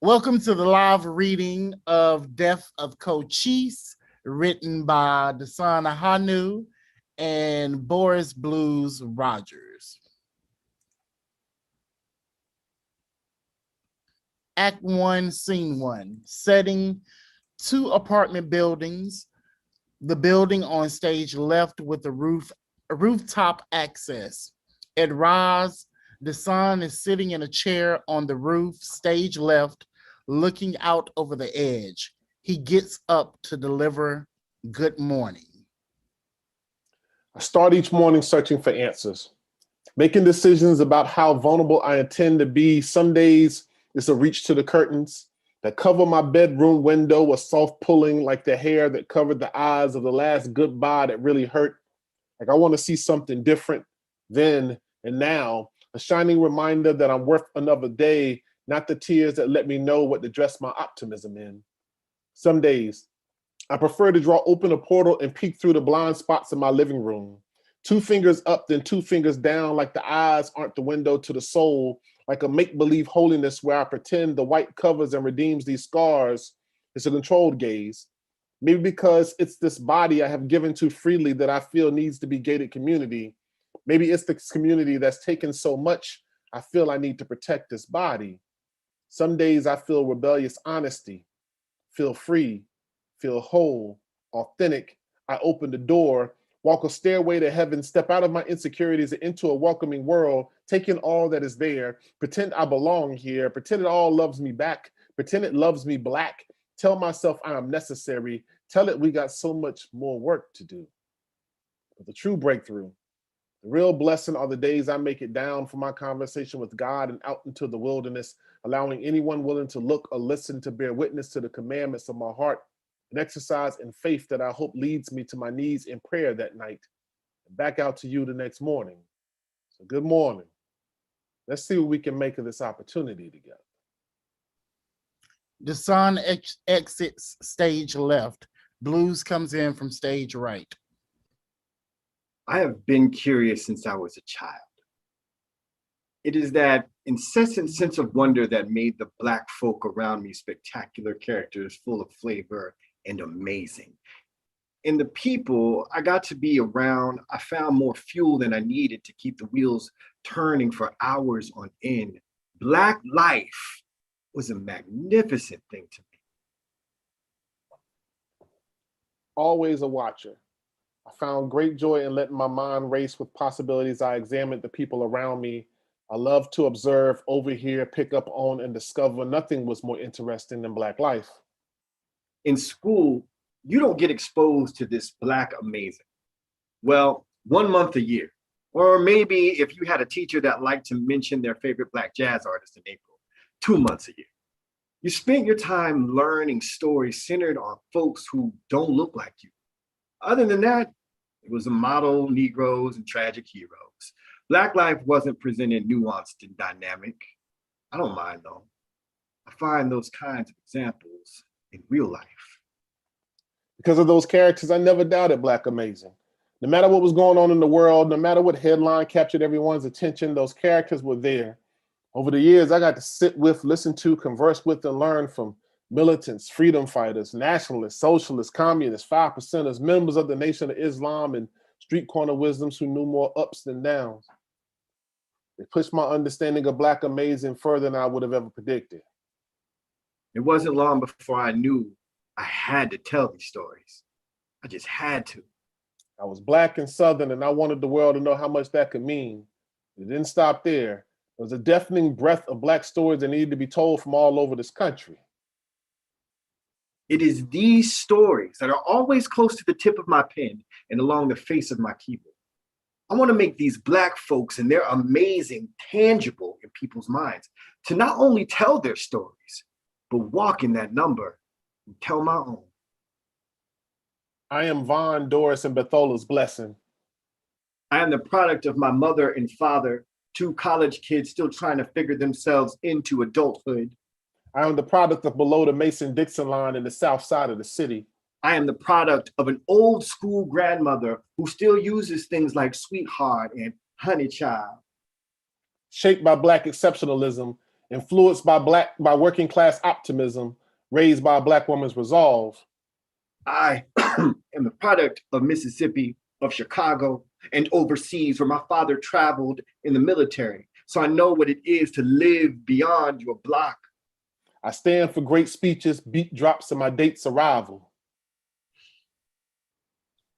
Welcome to the live reading of Death of Cochise, written by Dasana Hanu and Boris Blues Rogers. Act 1, Scene 1. Setting: 2 apartment buildings. The building on stage left with a rooftop access. At Roz, the son is sitting in a chair on the roof, stage left, looking out over the edge. He gets up to deliver good morning. I start each morning searching for answers, making decisions about how vulnerable I intend to be. Some days it's a reach to the curtains that cover my bedroom window, a soft pulling like the hair that covered the eyes of the last goodbye that really hurt. Like I want to see something different then and now, a shining reminder that I'm worth another day, not the tears that let me know what to dress my optimism in. Some days, I prefer to draw open a portal and peek through the blind spots in my living room. 2 fingers up, then 2 fingers down, like the eyes aren't the window to the soul, like a make-believe holiness where I pretend the white covers and redeems these scars. It's a controlled gaze. Maybe because it's this body I have given to freely that I feel needs to be gated community. Maybe it's this community that's taken so much, I feel I need to protect this body. Some days I feel rebellious honesty, feel free, feel whole, authentic. I open the door, walk a stairway to heaven, step out of my insecurities and into a welcoming world, take in all that is there, pretend I belong here, pretend it all loves me back, pretend it loves me black, tell myself I am necessary, tell it we got so much more work to do. But the true breakthrough, the real blessing are the days I make it down from my conversation with God and out into the wilderness, allowing anyone willing to look or listen to bear witness to the commandments of my heart, an exercise in faith that I hope leads me to my knees in prayer that night and back out to you the next morning. So good morning. Let's see what we can make of this opportunity together. The son exits stage left. Blues comes in from stage right. I have been curious since I was a child. It is that incessant sense of wonder that made the Black folk around me spectacular characters full of flavor and amazing. In the people I got to be around, I found more fuel than I needed to keep the wheels turning for hours on end. Black life was a magnificent thing to me. Always a watcher. I found great joy in letting my mind race with possibilities. I examined the people around me. I love to observe, overhear, pick up on, and discover. Nothing was more interesting than Black life. In school, you don't get exposed to this Black amazing. Well, 1 month a year. Or maybe if you had a teacher that liked to mention their favorite Black jazz artist in April, 2 months a year. You spent your time learning stories centered on folks who don't look like you. Other than that, it was a model Negroes and tragic heroes. Black life wasn't presented nuanced and dynamic. I don't mind though. I find those kinds of examples in real life. Because of those characters, I never doubted Black amazing. No matter what was going on in the world, no matter what headline captured everyone's attention, those characters were there. Over the years, I got to sit with, listen to, converse with, and learn from militants, freedom fighters, nationalists, socialists, communists, 5%ers, members of the Nation of Islam, and street corner wisdoms who knew more ups than downs. They pushed my understanding of Black amazing further than I would have ever predicted. It wasn't long before I knew I had to tell these stories. I just had to. I was Black and Southern, and I wanted the world to know how much that could mean. It didn't stop there. There was a deafening breadth of Black stories that needed to be told from all over this country. It is these stories that are always close to the tip of my pen and along the face of my keyboard. I want to make these Black folks and their amazing tangible in people's minds, to not only tell their stories, but walk in that number and tell my own. I am Vaughn, Doris, and Bethola's blessing. I am the product of my mother and father, 2 college kids still trying to figure themselves into adulthood. I am the product of below the Mason-Dixon line in the south side of the city. I am the product of an old school grandmother who still uses things like sweetheart and honey child. Shaped by Black exceptionalism influenced by working class optimism, raised by a Black woman's resolve. I am the product of Mississippi, of Chicago, and overseas, where my father traveled in the military. So I know what it is to live beyond your block. I stand for great speeches, beat drops, and my date's arrival.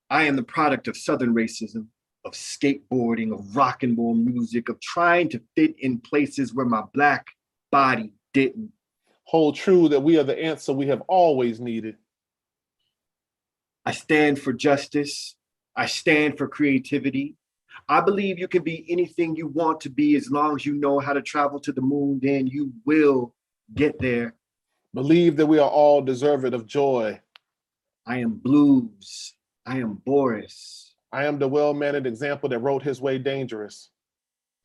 I am the product of Southern racism, of skateboarding, of rock and roll music, of trying to fit in places where my Black body didn't. Hold true that we are the answer we have always needed. I stand for justice. I stand for creativity. I believe you can be anything you want to be as long as you know how to travel to the moon, then you will get there. Believe that we are all deserving of joy. I am Blues. I am Boris. I am the well-mannered example that wrote his way dangerous.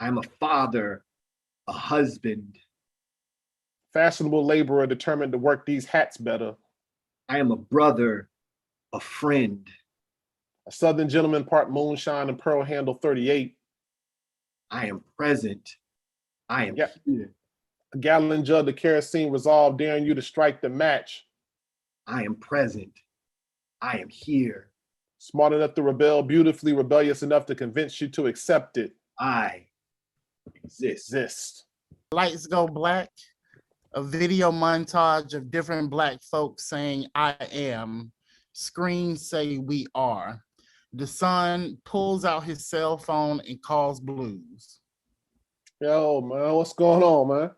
I am a father, a husband. Fashionable laborer determined to work these hats better. I am a brother, a friend. A Southern gentleman, part moonshine and pearl handle 38. I am present. I am here. A gallon jug of kerosene resolve, daring you to strike the match. I am present. I am here. Smart enough to rebel, beautifully rebellious enough to convince you to accept it. I exist. Lights go black. A video montage of different Black folks saying I am. Screens say we are. The son pulls out his cell phone and calls Blues. Yo, man, what's going on,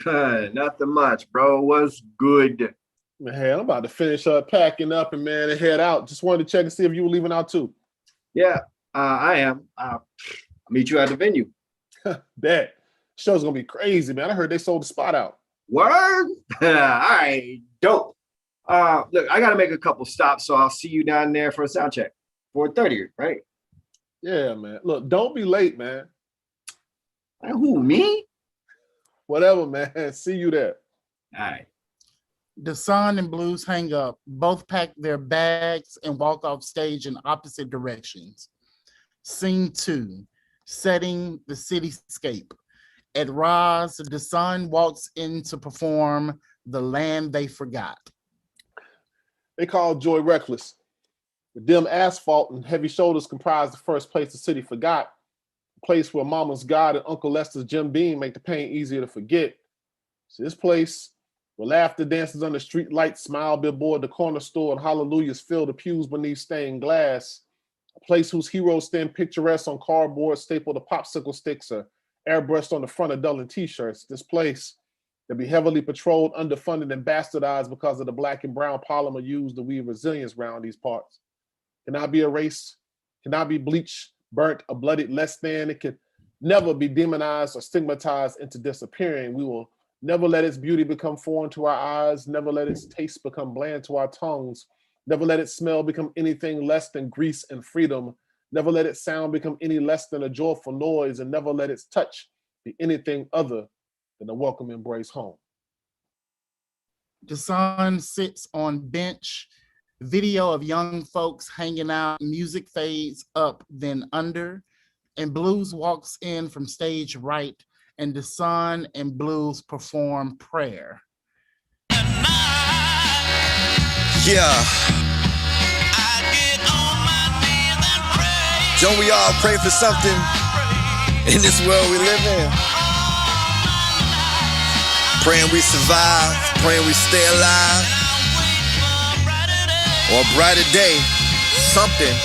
man? Nothing much, bro. What's good? Man, I'm about to finish up packing up and head out. Just wanted to check and see if you were leaving out too. Yeah, I am. I'll meet you at the venue. Bet. Show's gonna be crazy, man. I heard they sold the spot out. Word? All right, dope. Look, I gotta make a couple stops, so I'll see you down there for a sound check. 4:30, right? Yeah, man. Look, don't be late, man. Who, me? Whatever, man. See you there. All right. The son and Blues hang up, both pack their bags and walk off stage in opposite directions. Scene 2, setting the cityscape. At Roz, the son walks in to perform The Land They Forgot. They call Joy reckless. The dim asphalt and heavy shoulders comprise the first place the city forgot, a place where Mama's God and Uncle Lester's Jim Beam make the pain easier to forget. So this place where laughter dances under street lights, smile billboard, the corner store, and hallelujahs fill the pews beneath stained glass. A place whose heroes stand picturesque on cardboard stapled to popsicle sticks or airbrushed on the front of Dublin t-shirts. This place that be heavily patrolled, underfunded, and bastardized because of the black and brown polymer used to weave resilience around these parts. Cannot be erased, cannot be bleached, burnt, or bloodied less than. It can never be demonized or stigmatized into disappearing. We will never let its beauty become foreign to our eyes, never let its taste become bland to our tongues, never let its smell become anything less than grease and freedom, never let its sound become any less than a joyful noise, and never let its touch be anything other than a welcome embrace home. The son sits on bench. Video of young folks hanging out, music fades up, then under, and Blues walks in from stage right, and the son and Blues perform prayer. Yeah. Don't we all pray for something in this world we live in? Praying we survive, praying we stay alive. Or a brighter day, something.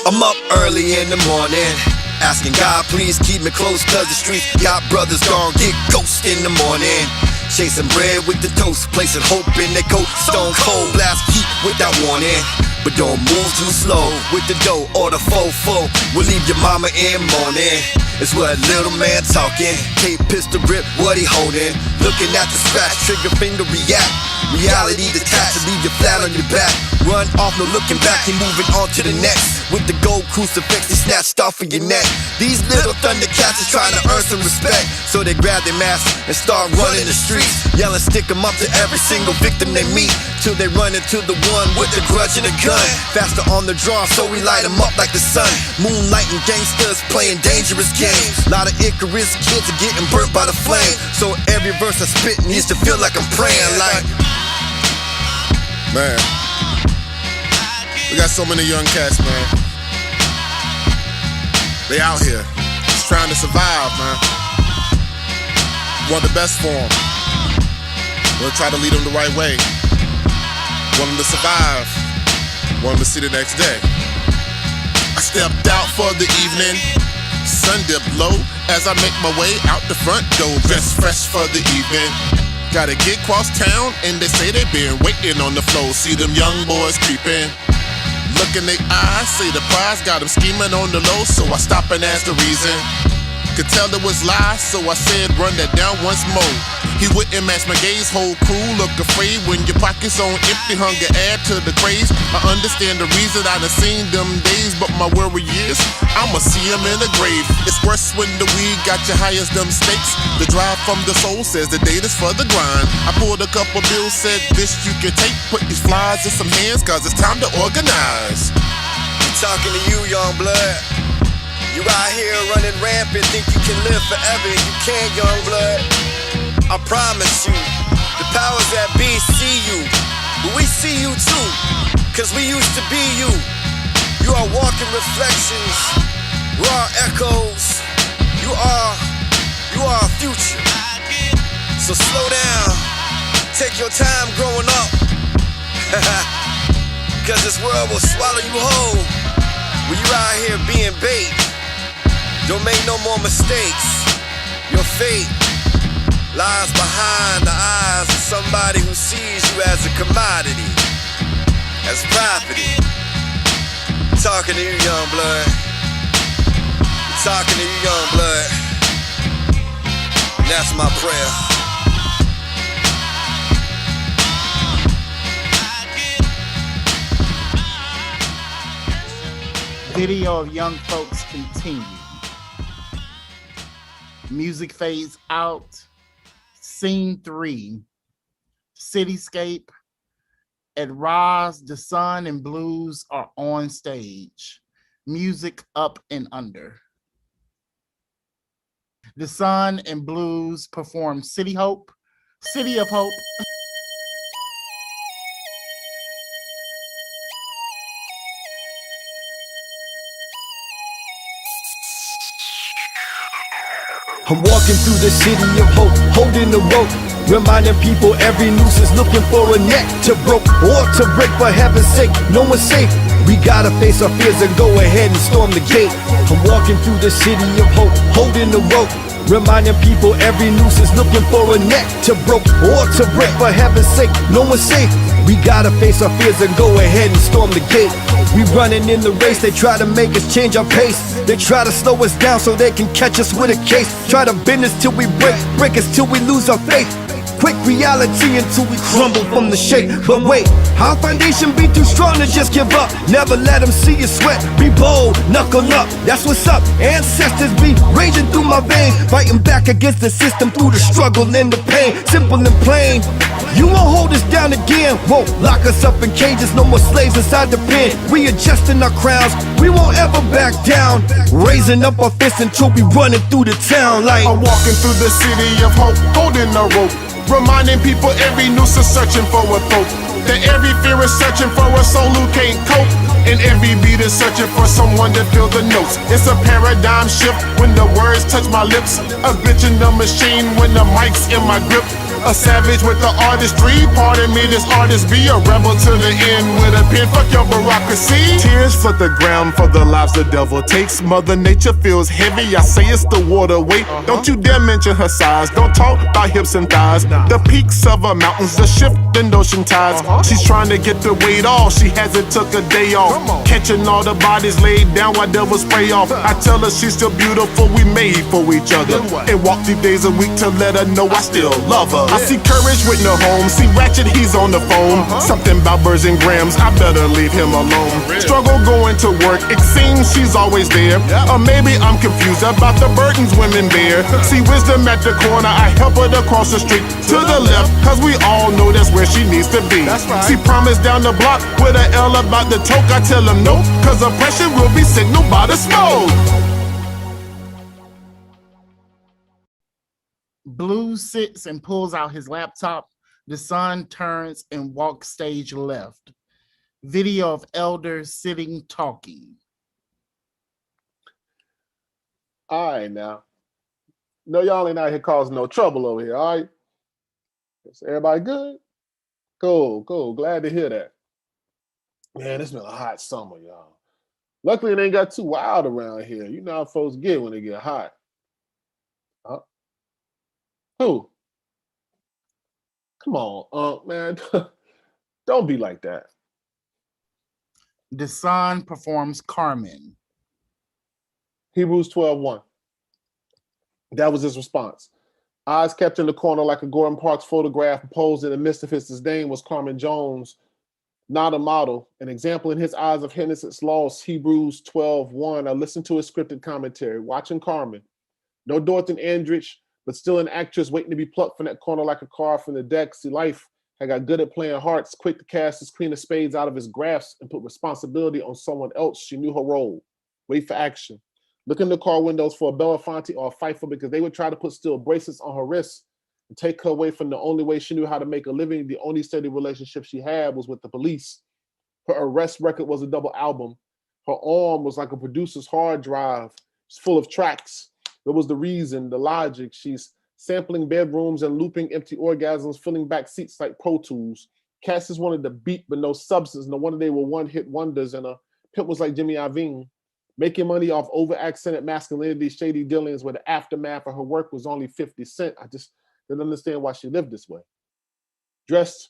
I'm up early in the morning, asking God please keep me close, cause the streets got brothers gone get ghost in the morning. Chasing bread with the toast, placing hope in their coat. Stone cold blast heat without warning, but don't move too slow with the dough or the fofo. We'll leave your mama in mourning. It's what a little man talking. Cape pistol grip, what he holding. Looking at the scratch, trigger finger react. Reality detached, leave you flat on your back. Run off, no looking back, he moving on to the next. With the gold crucifix, he snatched off of your neck. These little thundercats is trying to earn some respect, so they grab their masks and start running the streets, yelling stick 'em up to every single victim they meet, till they run into the one with the grudge and a gun. Faster on the draw, so we light 'em up like the sun. Moonlighting gangsters playing dangerous games. games. A lot of Icarus kids are getting burnt by the flame. So every verse I spit needs to feel like I'm praying. Like, man, we got so many young cats, man. They out here just trying to survive, man. Want the best for them. We'll try to lead them the right way. Want them to survive. Want them to see the next day. I stepped out for the evening. Sun dipped low as I make my way out the front door. Dressed fresh for the evening. Gotta get cross town and they say they been waiting on the floor. See them young boys creeping. Look in their eyes, say the prize got them scheming on the low. So I stop and ask the reason. Could tell it was lies, so I said run that down once more. He wouldn't match my gaze, whole crew look afraid. When your pockets on empty, hunger add to the craze. I understand the reason I done seen them days, but my worry is I'ma see him in the grave. It's worse when the weed got you high as them stakes. The drive from the soul says the date is for the grind. I pulled a couple bills, said this you can take. Put these flies in some hands, cause it's time to organize. I'm talking to you, young blood. You out here running rampant, think you can live forever. You can't, young blood. I promise you, the powers that be see you, but we see you too, cause we used to be you. You are walking reflections, raw echoes. You are our future. So slow down, take your time growing up, cause this world will swallow you whole. When you out here being bait, don't make no more mistakes. Your fate lies behind the eyes of somebody who sees you as a commodity, as property. I'm talking to you, young blood. I'm talking to you, young blood. And that's my prayer. Video of young folks continue. Music fades out. Scene 3. Cityscape. At Roz, the Sun and Blues are on stage. Music up and under. The Sun and Blues perform City Hope, City of Hope. I'm walking through the city of hope, holding the rope, reminding people every noose is looking for a neck to broke or to break. For heaven's sake, no one's safe. We gotta face our fears and go ahead and storm the gate. I'm walking through the city of hope, holding the rope, reminding people every noose is looking for a neck to broke or to break. For heaven's sake, no one's safe. We gotta face our fears and go ahead and storm the gate. We running in the race, they try to make us change our pace. They try to slow us down so they can catch us with a case. Try to bend us till we break us till we lose our faith. Quick reality until we crumble from the shake. But wait, our foundation be too strong to just give up. Never let them see you sweat, be bold, knuckle up. That's what's up, ancestors be raging through my veins, fighting back against the system through the struggle and the pain. Simple and plain, you won't hold us down again. Won't lock us up in cages, no more slaves inside the pen. We adjusting our crowns, we won't ever back down. Raising up our fists until we running through the town like I'm walking through the city of hope, holding the rope, reminding people every noose is searching for a throat. That every fear is searching for a soul who can't cope, and every beat is searching for someone to fill the notes. It's a paradigm shift when the words touch my lips, a bitch in the machine when the mic's in my grip. A savage with the artistry, pardon me, this artist be a rebel to the end with a pen, fuck your bureaucracy. Tears for the ground, for the lives the devil takes. Mother Nature feels heavy, I say it's the water weight. Don't you dare mention her size, don't talk about hips and thighs. The peaks of her mountains, the shifting ocean tides. She's trying to get the weight off, she hasn't took a day off. Catching all the bodies laid down while devils spray off. I tell her she's still beautiful, we made for each other. And walk 3 days a week to let her know I still love her. I see courage with no home, see Ratchet, he's on the phone. Something about birds and grams, I better leave him alone. Struggle going to work, it seems she's always there. Or maybe I'm confused about the burdens women bear. See wisdom at the corner, I help her to cross the street to the left, cause we all know that's where she needs to be. See promise down the block with an L about the toke, I tell him no, cause oppression will be signaled by the smoke. Blue sits and pulls out his laptop. The son turns and walks stage left. Video of elders sitting talking. All right, now. No, y'all ain't out here causing no trouble over here, all right? Is everybody good? Cool, cool. Glad to hear that. Man, it's been a hot summer, y'all. Luckily, it ain't got too wild around here. You know how folks get when they get hot. Huh? Who? Come on, man. Don't be like that. The son performs Carmen. Hebrews 12:1. That was his response. Eyes kept in the corner like a Gordon Parks photograph posed in the midst of his disdain was Carmen Jones, not a model, an example in his eyes of innocence lost. Hebrews 12:1. I listened to his scripted commentary, watching Carmen. No Dorothy Andrich, but still an actress waiting to be plucked from that corner like a card from the deck. See, life had got good at playing hearts, quick to cast his queen of spades out of his grasp and put responsibility on someone else. She knew her role. Wait for action. Look in the car windows for a Belafonte or a Pfeiffer because they would try to put steel bracelets on her wrists and take her away from the only way she knew how to make a living. The only steady relationship she had was with the police. Her arrest record was a double album. Her arm was like a producer's hard drive. It's full of tracks. What was the reason, the logic? She's sampling bedrooms and looping empty orgasms, filling back seats like Pro Tools. Cassis wanted the beat, but no substance. No wonder they were one-hit wonders, and a pimp was like Jimmy Iovine, making money off over-accented masculinity, shady dealings where the aftermath of her work was only 50 cents. I just didn't understand why she lived this way. Dressed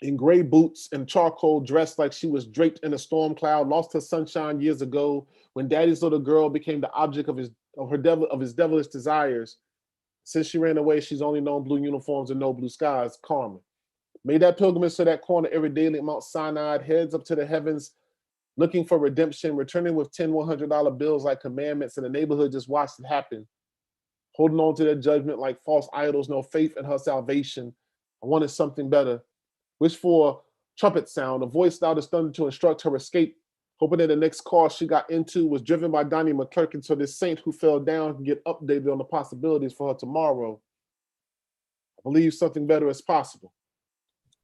in gray boots and charcoal, dressed like she was draped in a storm cloud, lost her sunshine years ago when daddy's little girl became the object of his devilish desires. Since she ran away, she's only known blue uniforms and no blue skies. Carmen made that pilgrimage to that corner every daily at Mount Sinai, heads up to the heavens, looking for redemption, returning with 10 $100 bills like commandments, and the neighborhood just watched it happen, holding on to their judgment like false idols, no faith in her salvation. I wanted something better. Wished for a trumpet sound, a voice loud as thunder to instruct her escape, hoping that the next car she got into was driven by Donnie McClurkin so this saint who fell down can get updated on the possibilities for her tomorrow. I believe something better is possible.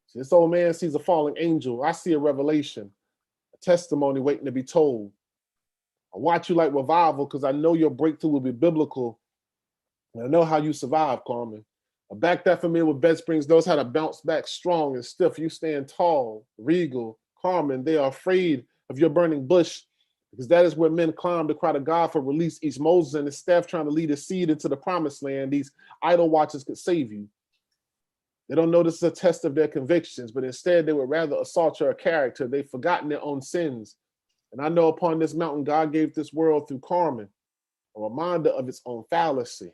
So this old man sees a falling angel. I see a revelation, a testimony waiting to be told. I watch you like revival because I know your breakthrough will be biblical. And I know how you survive, Carmen. A back that familiar with bed springs knows how to bounce back strong and stiff. You stand tall, regal. Carmen, they are afraid of your burning bush because that is where men climb to cry to God for release. Each Moses and his staff trying to lead a seed into the promised land. These idol watchers could save you. They don't know this is a test of their convictions, but instead they would rather assault your character. They've forgotten their own sins. And I know upon this mountain, God gave this world through Carmen, a reminder of its own fallacy.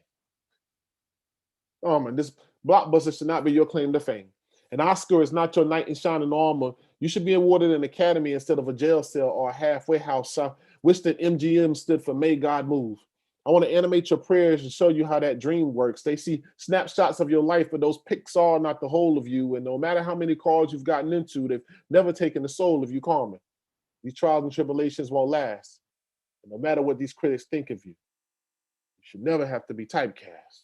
Carmen, this blockbuster should not be your claim to fame. An Oscar is not your knight in shining armor. You should be awarded an academy instead of a jail cell or a halfway house. I wish that MGM stood for May God Move. I want to animate your prayers and show you how that dream works. They see snapshots of your life, but those pics are not the whole of you. And no matter how many cars you've gotten into, they've never taken the soul of you, Carmen. These trials and tribulations won't last. And no matter what these critics think of you, you should never have to be typecast.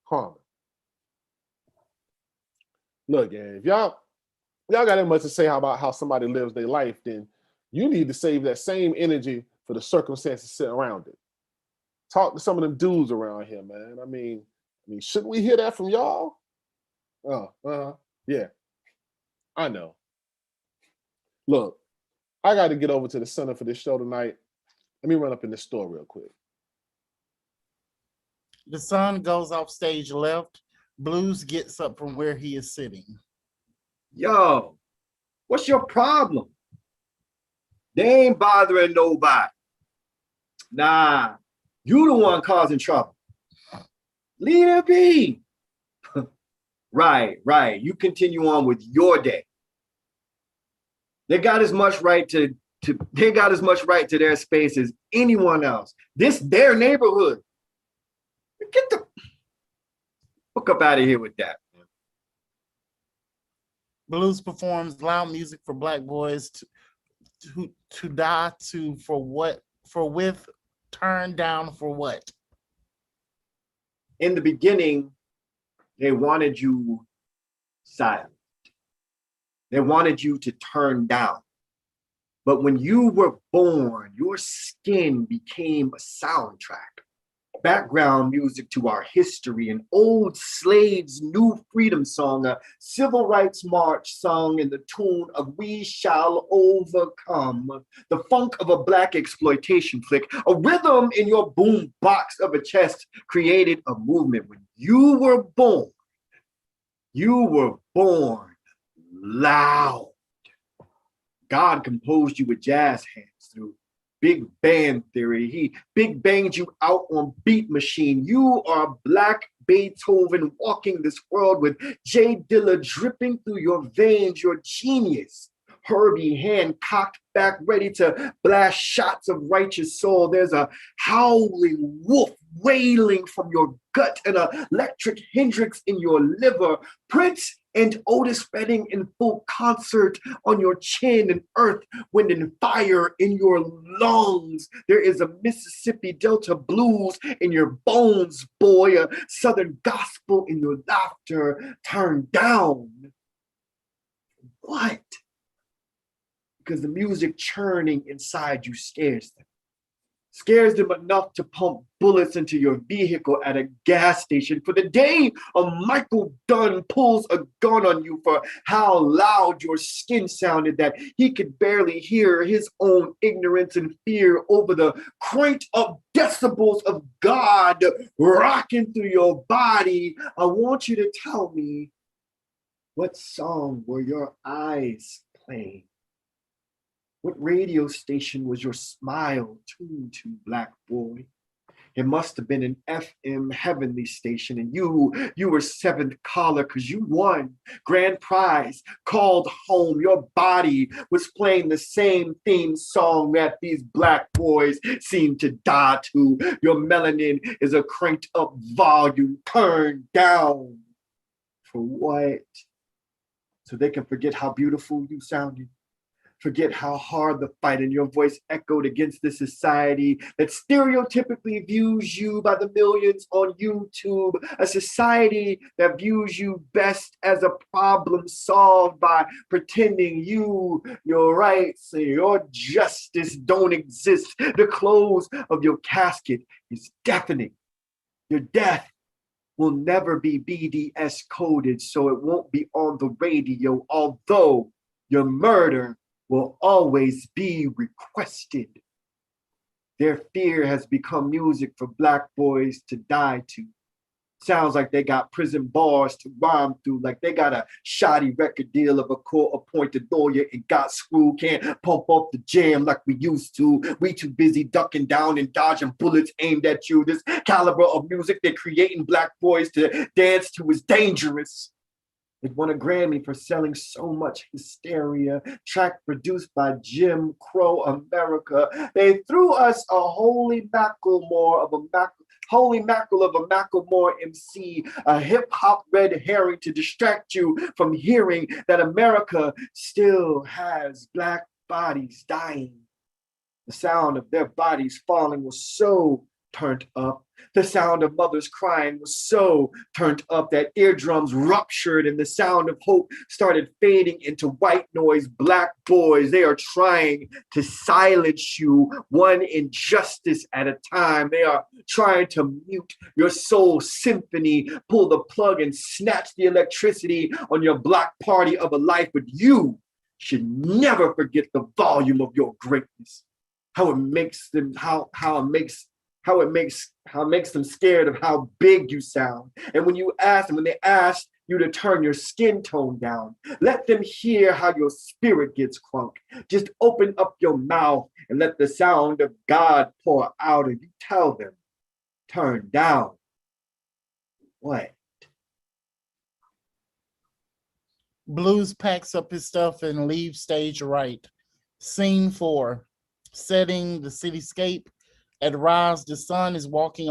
Carmen. Look, if y'all got that much to say about how somebody lives their life, then you need to save that same energy for the circumstances sitting around it. Talk to some of them dudes around here, man. I mean, shouldn't we hear that from y'all? Yeah, I know. Look, I got to get over to the center for this show tonight. Let me run up in this store real quick. The son goes off stage left. Blues gets up from where he is sitting. Yo, what's your problem? They ain't bothering nobody. Nah, you the one causing trouble. Leave it be. Right. You continue on with your day. They got as much right to their space as anyone else. This their neighborhood. Get the fuck up out of here with that. Blues performs loud music for black boys to die to for with, turn down for what? In the beginning, they wanted you silent. They wanted you to turn down. But when you were born, your skin became a soundtrack, background music to our history, an old slave's new freedom song, a civil rights march sung in the tune of We Shall Overcome, the funk of a black exploitation flick, a rhythm in your boom box of a chest created a movement. When you were born loud. God composed you with jazz hands through Big Band theory. He big banged you out on Beat Machine. You are Black Beethoven walking this world with J Dilla dripping through your veins. Your genius. Herbie hand cocked back, ready to blast shots of righteous soul. There's a howling wolf wailing from your gut, an electric Hendrix in your liver. Prince and Otis Redding in full concert on your chin, and earth, wind, and fire in your lungs. There is a Mississippi Delta blues in your bones, boy, a Southern gospel in your laughter. Turn down. What? Because the music churning inside you scares them. Scares them enough to pump bullets into your vehicle at a gas station for the day a Michael Dunn pulls a gun on you for how loud your skin sounded that he could barely hear his own ignorance and fear over the cranked up decibels of God rocking through your body. I want you to tell me, what song were your eyes playing? What radio station was your smile tuned to, black boy? It must have been an FM heavenly station, and you were seventh caller because you won grand prize, called home. Your body was playing the same theme song that these black boys seem to die to. Your melanin is a cranked up volume, turned down. For what? So they can forget how beautiful you sounded. Forget how hard the fight in your voice echoed against the society that stereotypically views you by the millions on YouTube, a society that views you best as a problem solved by pretending your rights, and your justice don't exist. The close of your casket is deafening. Your death will never be BDS coded, so it won't be on the radio, although your murder will always be requested. Their fear has become music for black boys to die to. Sounds like they got prison bars to rhyme through, like they got a shoddy record deal of a court-appointed lawyer and got screwed. Can't pump up the jam like we used to. We too busy ducking down and dodging bullets aimed at you. This caliber of music they're creating black boys to dance to is dangerous. It won a Grammy for selling so much hysteria. Track produced by Jim Crow America. They threw us a holy Macklemore of a Macklemore MC, a hip hop red herring to distract you from hearing that America still has black bodies dying. The sound of their bodies falling was so turned up. The sound of mothers crying was so turned up that eardrums ruptured and the sound of hope started fading into white noise. Black boys, they are trying to silence you one injustice at a time. They are trying to mute your soul symphony, pull the plug and snatch the electricity on your block party of a life. But you should never forget the volume of your greatness. How it makes them scared of how big you sound. And when they ask you to turn your skin tone down, let them hear how your spirit gets crunk. Just open up your mouth and let the sound of God pour out, and you tell them, turn down. What? Blues packs up his stuff and leaves stage right. Scene 4, setting the cityscape. At Rise, the son is walking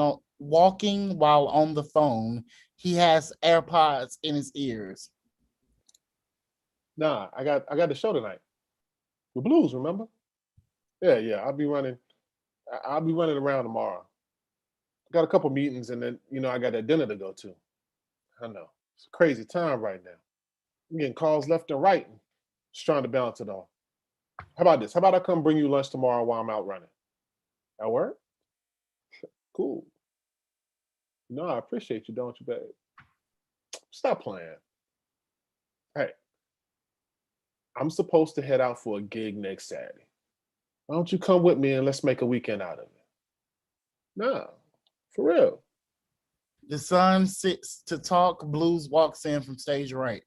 while on the phone. He has AirPods in his ears. Nah, I got the show tonight. The Blues, remember? Yeah. I'll be running around tomorrow. Got a couple meetings, and then I got that dinner to go to. I know it's a crazy time right now. I'm getting calls left and right. Just trying to balance it all. How about this? How about I come bring you lunch tomorrow while I'm out running? That work? Cool. No, I appreciate you, don't you, babe? Stop playing. Hey, I'm supposed to head out for a gig next Saturday. Why don't you come with me and let's make a weekend out of it? Nah, for real. The son sits to talk. Blues walks in from stage right.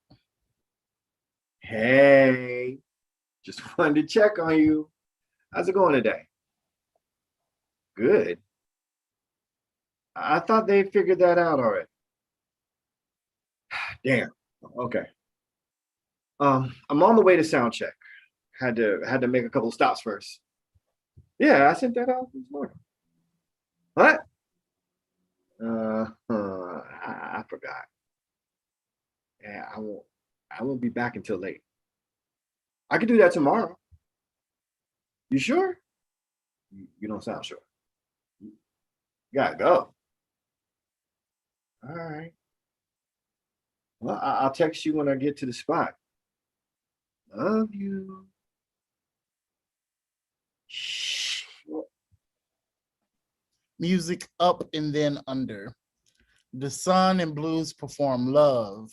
Hey, just wanted to check on you. How's it going today? Good. I thought they figured that out already. Damn. Okay. I'm on the way to sound check. Had to make a couple of stops first. Yeah, I sent that out this morning. What? I forgot. Yeah, I won't be back until late. I could do that tomorrow. You sure? You don't sound sure. You gotta go. All right. Well, I'll text you when I get to the spot. Love you. Music up and then under. The Sun and Blues perform Love.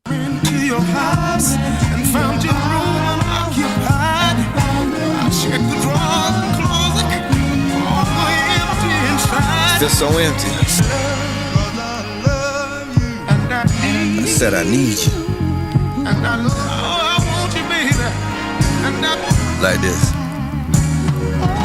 Into your house and found your room unoccupied. I checked the drawers and closet, all empty inside. Feel so empty. I said I need you. And I know I want you, baby. And Like this.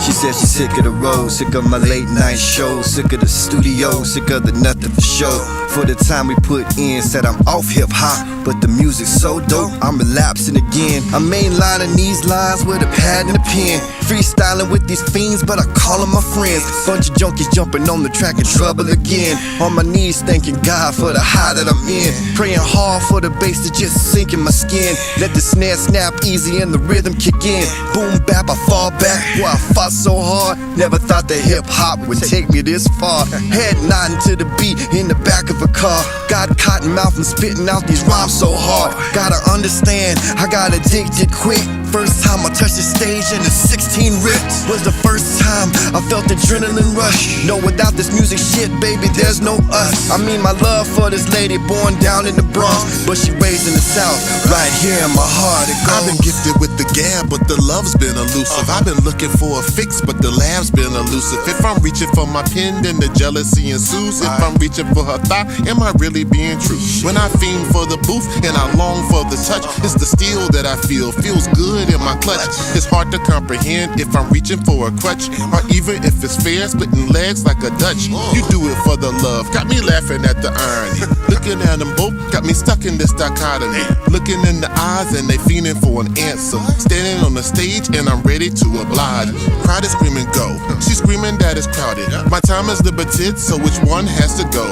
She said she's sick of the road, sick of my late night shows, sick of the studio, sick of the nothing for show. For the time we put in, said I'm off hip hop, but the music's so dope, I'm relapsing again. I'm mainlining these lines with a pad and a pen, freestyling with these fiends, but I call them my friends. Bunch of junkies jumping on the track in trouble again. On my knees thanking God for the high that I'm in, praying hard for the bass to just sink in my skin. Let the snare snap easy and the rhythm kick in. Boom bap, I fall back, boy I fought so hard. Never thought that hip hop would take me this far. Head nodding to the beat in the back of a car. Got cotton mouth and spitting out these rhymes so hard. Gotta understand, I got addicted quick. First time I touched the stage and the 16 ripped was the first time I felt adrenaline rush. No, without this music shit, baby, there's no us. I mean, my love for this lady born down in the Bronx, but she raised in the South, right here in my heart. I've been gifted with the gab, but the love's been elusive. I've been looking for a fix, but the lab's been elusive. If I'm reaching for my pen, then the jealousy ensues. If I'm reaching for her thigh, am I really being true? When I fiend for the booth and I long for the touch, it's the steel that I feel, feels good in my clutch. It's hard to comprehend if I'm reaching for a crutch, or even if it's fair, splitting legs like a Dutch. You do it for the love, got me laughing at the irony. Looking at them both, got me stuck in this dichotomy. Looking in the eyes and they fiending for an answer. Standing on the stage and I'm ready to oblige. Crowd is screaming go, she's screaming that it's crowded. My time is limited, so which one has to go?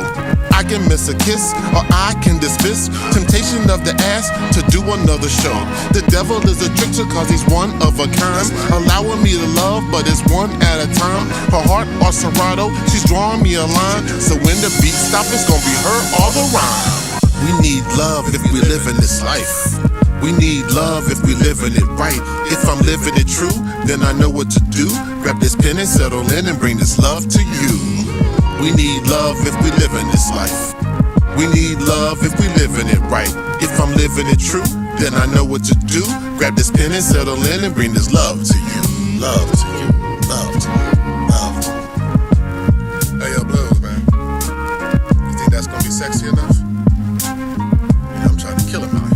I can miss a kiss, or I can dismiss temptation of the ass to do another show. The devil is a trickster cause he's one of a kind, allowing me to love, but it's one at a time. Her heart or Serato, she's drawing me a line, so when the beat stops, it's gonna be her all the rhyme. We need love if we live in this life. We need love if we living it right. If I'm living it true, then I know what to do. Grab this pen and settle in and bring this love to you. We need love if we live in this life. We need love if we living it right. If I'm living it true, then I know what to do. Grab this pen and settle in and bring this love to you. Love to you. Love to you. Love to you. Hey, yo, Blues, man. You think that's gonna be sexy enough? Yeah, I'm trying to kill him out here.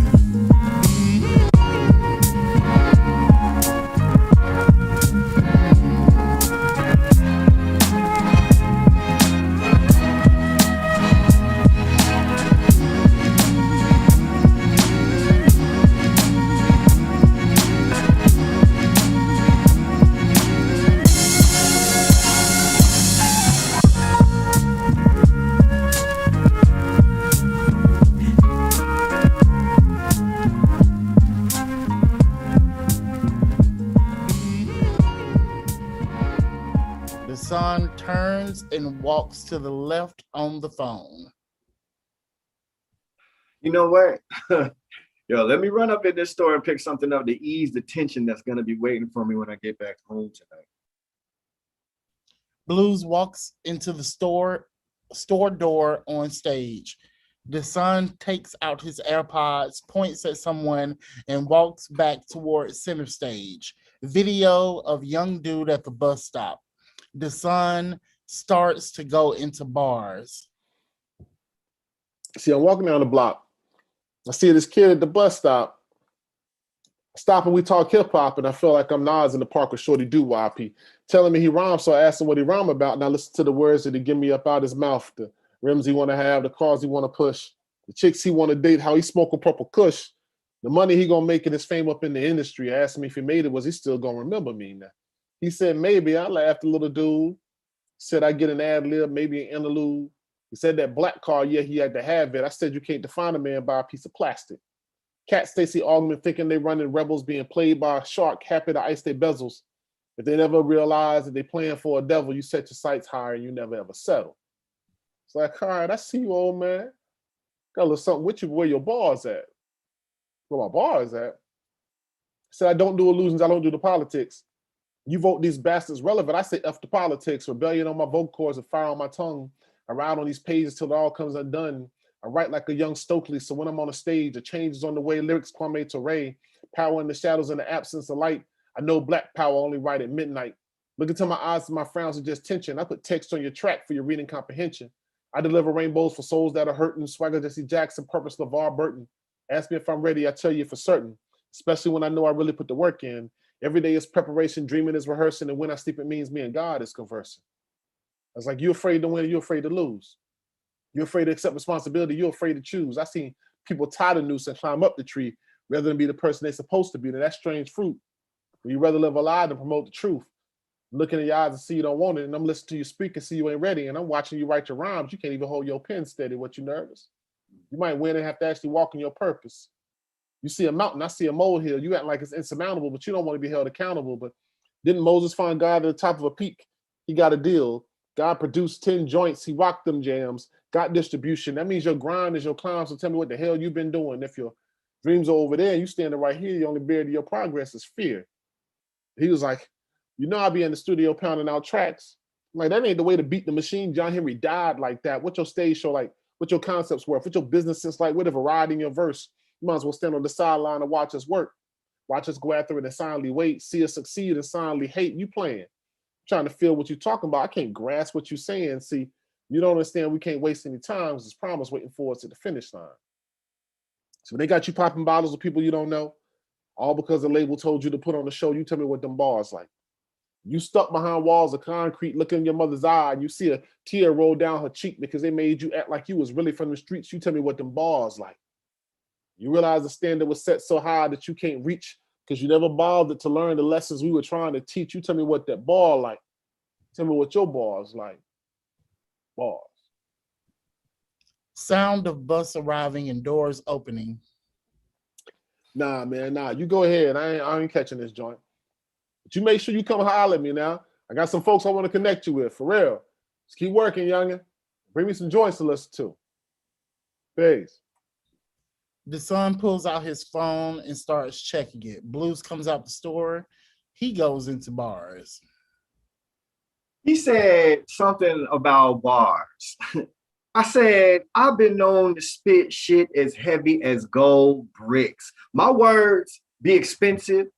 Desan turns and walks to the left on the phone. You know what? Yo, let me run up in this store and pick something up to ease the tension that's going to be waiting for me when I get back home tonight. Blues walks into the store door on stage. Desan takes out his AirPods, points at someone, and walks back towards center stage. Video of young dude at the bus stop. Desan starts to go into bars. See, I'm walking down the block. I see this kid at the bus stop. Stop and we talk hip hop, and I feel like I'm Nas in the park with Shorty Doo Wop. He telling me he rhymes, so I asked him what he rhyme about, and I listen to the words that he give me up out his mouth. The rims he want to have, the cars he want to push, the chicks he want to date, how he smoking purple kush, the money he gonna make and his fame up in the industry. I asked him if he made it, was he still gonna remember me? Now he said maybe. I laughed, a little dude. Said I get an ad lib, maybe an interlude. He said that black car, yeah, he had to have it. I said you can't define a man by a piece of plastic. Cat Stacey Augman thinking they running rebels being played by a shark, happy to ice their bezels. If they never realize that they playing for a devil, you set your sights higher and you never ever settle. It's like, all right, I see you, old man. Got a little something with you, where your bars at? Where my bars at? Said I don't do illusions, I don't do the politics. You vote these bastards relevant, I say F the politics. Rebellion on my vocal cords and fire on my tongue. I ride on these pages till it all comes undone. I write like a young Stokely, so when I'm on a stage, a change is on the way. Lyrics Kwame Ture, power in the shadows and the absence of light. I know black power only right at midnight. Look into my eyes and my frowns are just tension. I put text on your track for your reading comprehension. I deliver rainbows for souls that are hurting. Swagger Jesse Jackson, purpose LeVar Burton. Ask me if I'm ready, I tell you for certain. Especially when I know I really put the work in. Every day is preparation, dreaming is rehearsing, and when I sleep it means me and God is conversing. I was like, you afraid to win, or you afraid to lose? You're afraid to accept responsibility, you're afraid to choose. I seen people tie the noose and climb up the tree rather than be the person they're supposed to be. Now, that's strange fruit. You rather live a lie than promote the truth. I'm looking in your eyes and see you don't want it, and I'm listening to you speak and see you ain't ready, and I'm watching you write your rhymes. You can't even hold your pen steady. What, you nervous? You might win and have to actually walk in your purpose. You see a mountain, I see a molehill. You act like it's insurmountable, but you don't want to be held accountable. But didn't Moses find God at the top of a peak? He got a deal. God produced 10 joints. He rocked them jams. Got distribution. That means your grind is your climb. So tell me what the hell you've been doing. If your dreams are over there and you standing right here, the only barrier to your progress is fear. He was like, you know, I'll be in the studio pounding out tracks. I'm like, that ain't the way to beat the machine. John Henry died like that. What your stage show like? What your concepts worth? What your business sense like? What the variety in your verse? You might as well stand on the sideline and watch us work. Watch us go after it and silently wait. See us succeed and silently hate. You playing. Trying to feel what you're talking about. I can't grasp what you're saying. See, you don't understand we can't waste any time because it's promise waiting for us at the finish line. So when they got you popping bottles with people you don't know, all because the label told you to put on the show, you tell me what them bars like. You stuck behind walls of concrete, looking in your mother's eye, and you see a tear roll down her cheek because they made you act like you was really from the streets. You tell me what them bars like. You realize the standard was set so high that you can't reach because you never bothered to learn the lessons we were trying to teach. You tell me what that bar like. Tell me what your bars like. Bars. Sound of bus arriving and doors opening. Nah, man, nah. You go ahead. I ain't catching this joint. But you make sure you come holler at me now. I got some folks I want to connect you with, for real. Just keep working, youngin. Bring me some joints to listen to. Peace. Desan pulls out his phone and starts checking it. Blues comes out the store. He goes into bars. He said something about bars. I said, I've been known to spit shit as heavy as gold bricks. My words be expensive.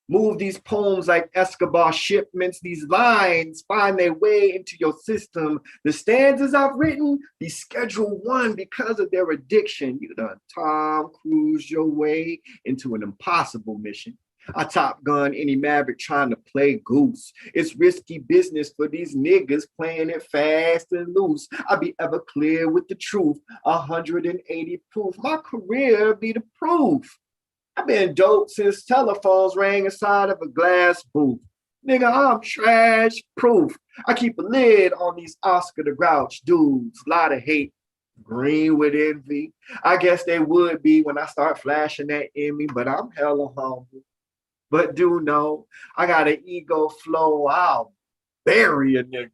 Move these poems like Escobar shipments. These lines find their way into your system. The stanzas I've written be Schedule 1 because of their addiction. You done Tom Cruise your way into an impossible mission. I Top Gun any maverick trying to play goose. It's risky business for these niggas playing it fast and loose. I be ever clear with the truth, 180 proof. My career be the proof. I've been dope since telephones rang inside of a glass booth. Nigga, I'm trash proof. I keep a lid on these Oscar the Grouch dudes. Lot of hate, green with envy. I guess they would be when I start flashing that in me, but I'm hella humble. But do know, I got an ego flow. I'll bury a nigga.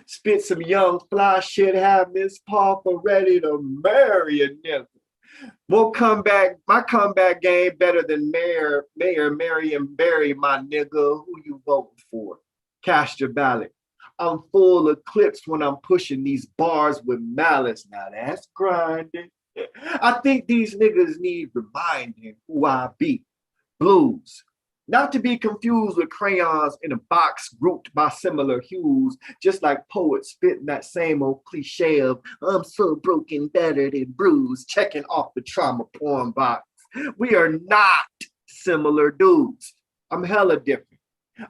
Spit some young fly shit, have Miss Papa ready to marry a nigga. Won't come back, my comeback game better than Mayor Marion Barry, my nigga. Who you voting for? Cast your ballot. I'm full of clips when I'm pushing these bars with malice. Now that's grinding. I think these niggas need reminding who I be. Blues. Not to be confused with crayons in a box grouped by similar hues, just like poets spitting that same old cliche of I'm so broken, battered, and bruised, checking off the trauma porn box. We are not similar dudes. I'm hella different.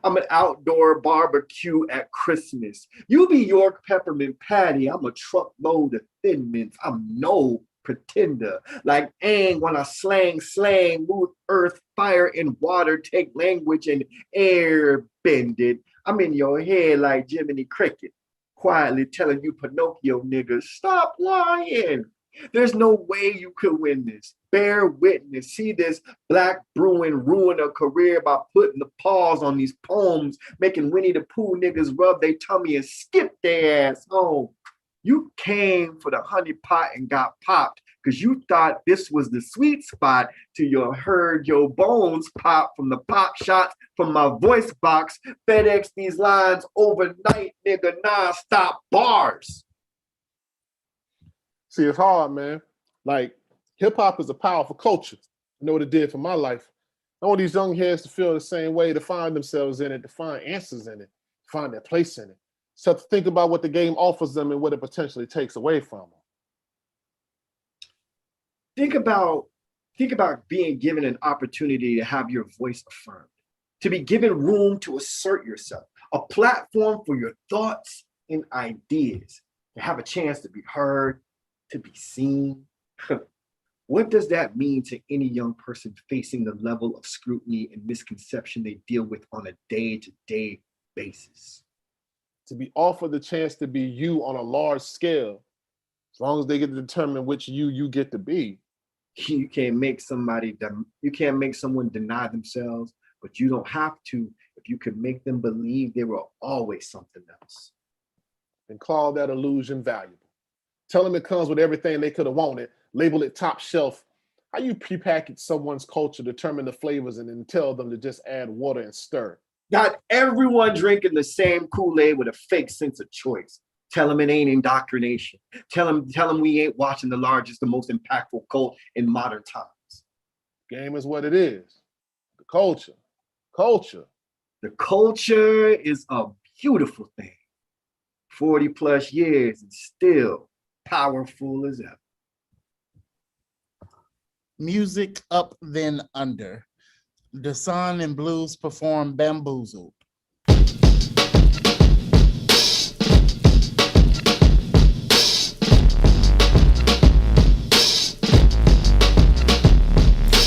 I'm an outdoor barbecue at Christmas. You be York peppermint patty. I'm a truckload of Thin Mints. I'm no pretender. Like Aang when I slang, move earth, fire, and water, take language and air bend it. I'm in your head like Jiminy Cricket, quietly telling you Pinocchio niggas, stop lying. There's no way you could win this. Bear witness. See this black Bruin ruin a career by putting the pause on these poems, making Winnie the Pooh niggas rub their tummy and skip their ass home. You came for the honey pot and got popped because you thought this was the sweet spot till you heard your bones pop from the pop shots from my voice box. FedEx these lines overnight, nigga, non-stop bars. See, it's hard, man. Like, hip-hop is a powerful culture. I know what it did for my life. I want these young heads to feel the same way, to find themselves in it, to find answers in it, find their place in it. So to think about what the game offers them and what it potentially takes away from them. Think about being given an opportunity to have your voice affirmed, to be given room to assert yourself, a platform for your thoughts and ideas, to have a chance to be heard, to be seen. What does that mean to any young person facing the level of scrutiny and misconception they deal with on a day-to-day basis? To be offered the chance to be you on a large scale, as long as they get to determine which you get to be. You can't make someone deny themselves, but you don't have to if you can make them believe they were always something else. And call that illusion valuable. Tell them it comes with everything they could have wanted, label it top shelf. How you prepackage someone's culture, determine the flavors, and then tell them to just add water and stir. Got everyone drinking the same Kool-Aid with a fake sense of choice. Tell them it ain't indoctrination. Tell them we ain't watching the largest, the most impactful cult in modern times. Game is what it is. The culture. The culture is a beautiful thing. 40 plus years and still powerful as ever. Music Up Then Under. Dasan and Blues perform Bamboozled.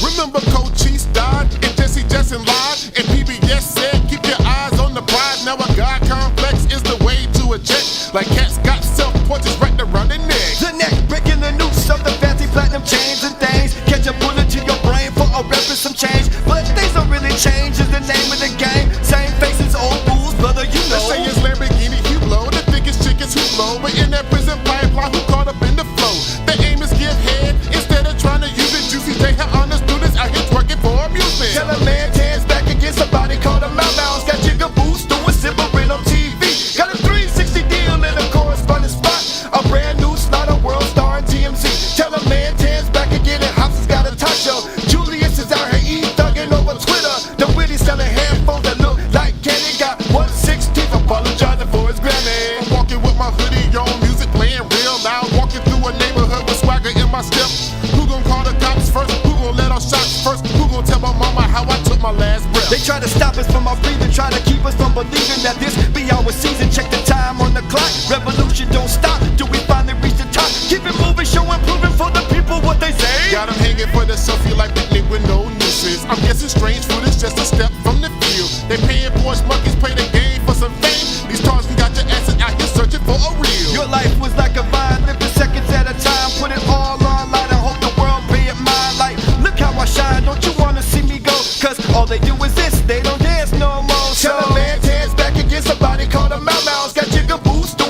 Remember Cochise died and Jesse Jackson lied and PBS said keep your eyes on the prize. Now a God complex is the way to a check. Like cats got self-portraits right around their neck. The neck breaking the noose of the fancy platinum chains and things. Catch a bullet to your brain for a rep and some change. But things don't really change is the name of the game. Same faces, old fools, brother, you know. They say it's Lamborghini Hublot, the thickest chickens who blow. But in that prison pipeline, who caught up in the flow? The aim is give head instead of trying to use it. Juicy, they have honest students out here twerking for amusement. Tell a man hands back against somebody called a mouse. Got jigger boots doing simmering on TV. Got a 360 deal in a corresponding spot. A brand new slaughter world star in TMZ. Tell a man hands back again and House has got a talk show. Julius is out here thugging over Twitter. The witty selling handfuls that look like candy. Got 1/16 apologizing for his Grammy. I'm walking with my hoodie on, music playing real loud. Walking through a neighborhood with swagger in my step. Who gon' call the cops first? Who gon' let off shots first? Who gon' tell my mama how I took my last breath? They try to stop us from our breathing, try to keep us from believing that this be our season. Check the time on the clock. Revolution don't stop till we finally reach the top. Keep it moving, show improving for the people what they say. Got 'em hanging for the selfie like picnic with no nooses. I'm guessing strange food is just a step from the field. They paying boys monkeys play the game for some fame. These Tarzan got your asses out here searching for a real. Your life was like a vine, living seconds at a time. Put it all online and hope the world pay it mine. Like, look how I shine, don't you wanna see me go? Cause all they do is this, they don't dance no more. So tell a man hands back against somebody called a mouse. Got jigger boots doing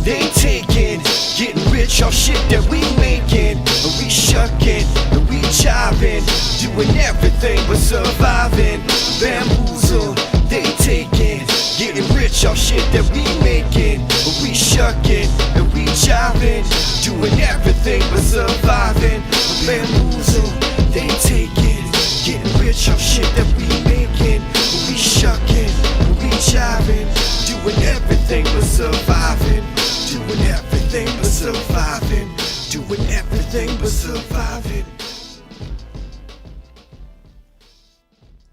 they taking. Getting rich off shit that we making. And we shucking, and we jiving. Doing everything but surviving. Bamboozle, they taking. Getting rich off shit that we making. And we shucking, and we jiving. Doing everything but surviving. Bamboozle, they taking. Getting rich off shit that we making. And we shucking, and we jiving. Doing everything but surviving. Doing everything but surviving. Doing everything but surviving.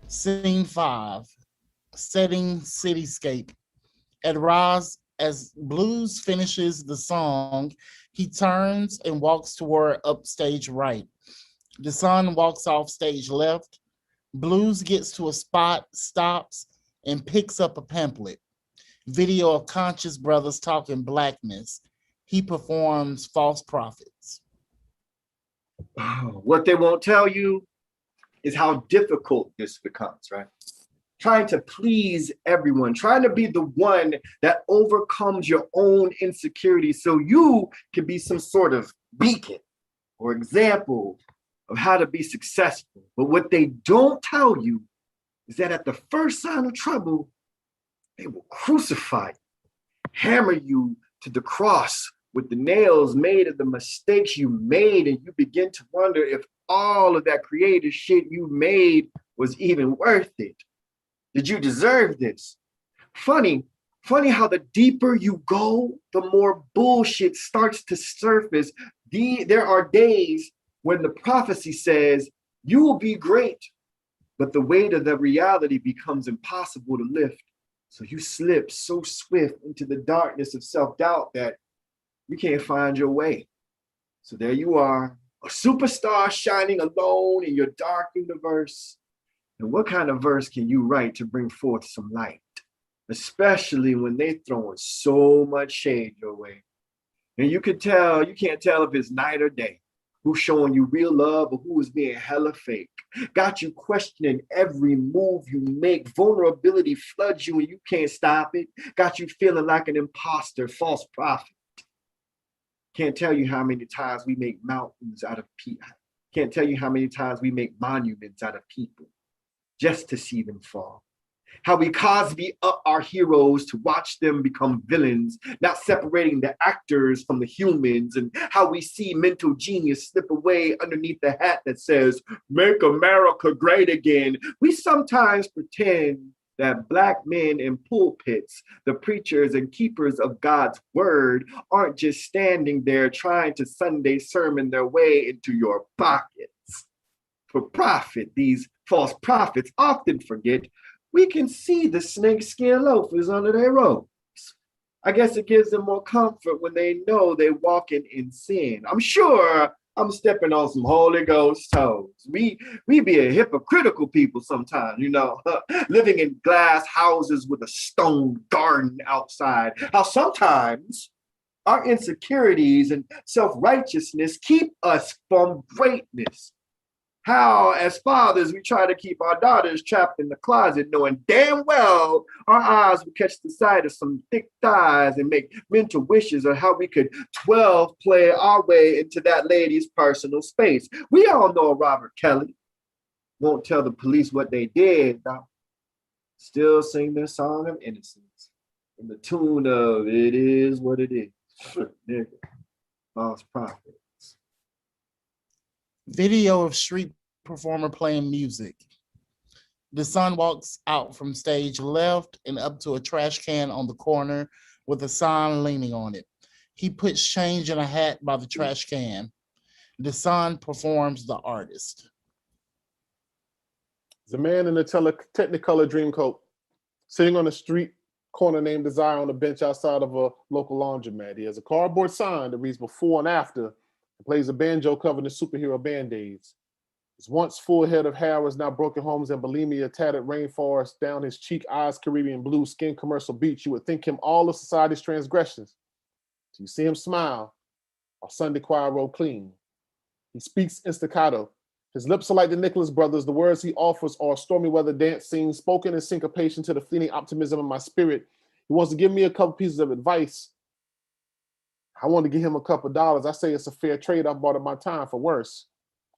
Scene 5. Setting Cityscape. As Blues finishes the song, he turns and walks toward upstage right. The son walks off stage left. Blues gets to a spot, stops, and picks up a pamphlet. Video of conscious brothers talking blackness. He performs false prophets. What they won't tell you is how difficult this becomes, right? Trying to please everyone, trying to be the one that overcomes your own insecurities so you can be some sort of beacon or example of how to be successful. But what they don't tell you is that at the first sign of trouble, they will crucify you, hammer you to the cross with the nails made of the mistakes you made, and you begin to wonder if all of that creative shit you made was even worth it. Did you deserve this? Funny how the deeper you go, the more bullshit starts to surface. There are days when the prophecy says, you will be great, but the weight of the reality becomes impossible to lift. So you slip so swift into the darkness of self-doubt that you can't find your way. So there you are, a superstar shining alone in your dark universe. And what kind of verse can you write to bring forth some light? Especially when they throwing so much shade your way. And you can't tell if it's night or day. Who's showing you real love or who is being hella fake. Got you questioning every move you make. Vulnerability floods you and you can't stop it. Got you feeling like an imposter, false prophet. Can't tell you how many times we make mountains out of people. Can't tell you how many times we make monuments out of people just to see them fall. How we Cosby up our heroes to watch them become villains, not separating the actors from the humans, and how we see mental genius slip away underneath the hat that says, "Make America great again." We sometimes pretend that Black men in pulpits, the preachers and keepers of God's word, aren't just standing there trying to Sunday sermon their way into your pockets. For profit, these false prophets often forget we can see the snakeskin loafers under their robes. I guess it gives them more comfort when they know they're walking in sin. I'm sure I'm stepping on some Holy Ghost toes. We be a hypocritical people sometimes, living in glass houses with a stone garden outside. How sometimes our insecurities and self-righteousness keep us from greatness. How, as fathers, we try to keep our daughters trapped in the closet, knowing damn well our eyes will catch the sight of some thick thighs and make mental wishes of how we could 12 play our way into that lady's personal space. We all know Robert Kelly. Won't tell the police what they did, though. Still sing their song of innocence in the tune of "It Is What It Is." Nigga, false prophet. Video of street performer playing music. The son walks out from stage left and up to a trash can on the corner with a sign leaning on it. He puts change in a hat by the trash can. The son performs the artist. There's a man in a Technicolor dream coat sitting on a street corner named Desire on a bench outside of a local laundromat. He has a cardboard sign that reads "Before and After" and plays a banjo covered in superhero band-aids. His once full head of hair is now broken homes and bulimia, tattered rainforest down his cheek, eyes Caribbean blue, skin commercial beach. You would think him all of society's transgressions. So you see him smile, our Sunday choir roll clean. He speaks in staccato. His lips are like the Nicholas brothers. The words he offers are a stormy weather dance scene, spoken in syncopation to the fleeting optimism of my spirit. He wants to give me a couple pieces of advice. I want to give him a couple dollars. I say it's a fair trade. I bought him my time for worse.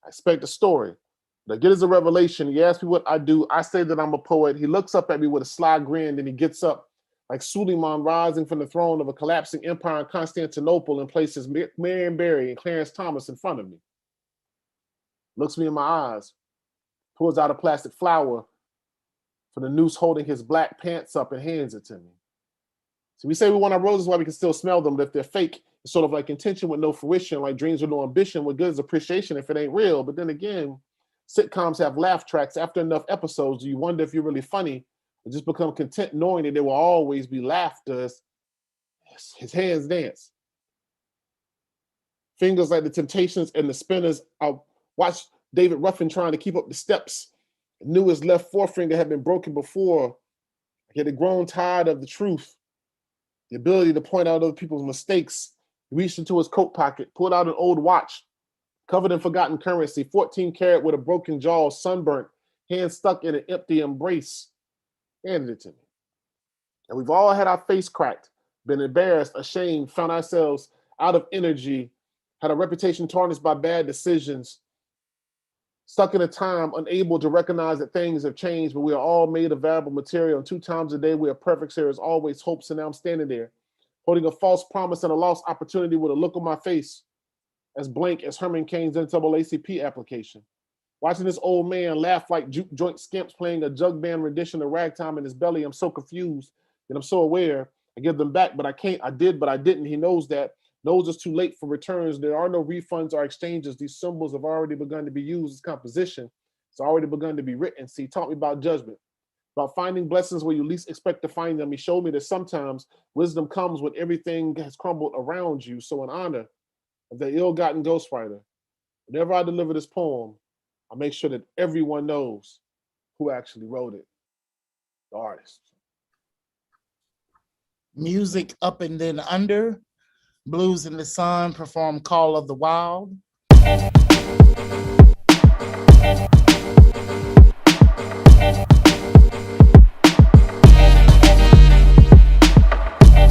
I expect a story. But get as a revelation. He asks me what I do. I say that I'm a poet. He looks up at me with a sly grin, and he gets up like Suleiman rising from the throne of a collapsing empire in Constantinople and places Marion Barry and Clarence Thomas in front of me. Looks me in my eyes, pulls out a plastic flower for the noose holding his black pants up and hands it to me. So we say we want our roses while we can still smell them, but if they're fake, it's sort of like intention with no fruition, like dreams with no ambition. What good is appreciation if it ain't real? But then again, sitcoms have laugh tracks. After enough episodes, do you wonder if you're really funny or just become content knowing that there will always be laughter as his hands dance? Fingers like the Temptations and the Spinners. I watched David Ruffin trying to keep up the steps. I knew his left forefinger had been broken before. He had grown tired of the truth, the ability to point out other people's mistakes. He reached into his coat pocket, pulled out an old watch, covered in forgotten currency, 14 karat with a broken jaw, sunburnt, hand stuck in an empty embrace. Handed it to me. And we've all had our face cracked, been embarrassed, ashamed, found ourselves out of energy, had a reputation tarnished by bad decisions, stuck in a time unable to recognize that things have changed, but we are all made of variable material. And 2 times a day, we are perfect. There is always hope. So now I'm standing there, holding a false promise and a lost opportunity with a look on my face as blank as Herman Cain's NAACP application. Watching this old man laugh like juke joint skimps playing a jug band rendition of Ragtime in his belly, I'm so confused and I'm so aware. I give them back, but I can't. I did, but I didn't. He knows that. Knows it's too late for returns. There are no refunds or exchanges. These symbols have already begun to be used as composition. It's already begun to be written. See, he taught me about judgment, about finding blessings where you least expect to find them. He showed me that sometimes wisdom comes when everything has crumbled around you. So in honor of the ill-gotten ghostwriter, whenever I deliver this poem, I make sure that everyone knows who actually wrote it, the artist. Music Up and Then Under. Blues in the Sun perform Call of the Wild.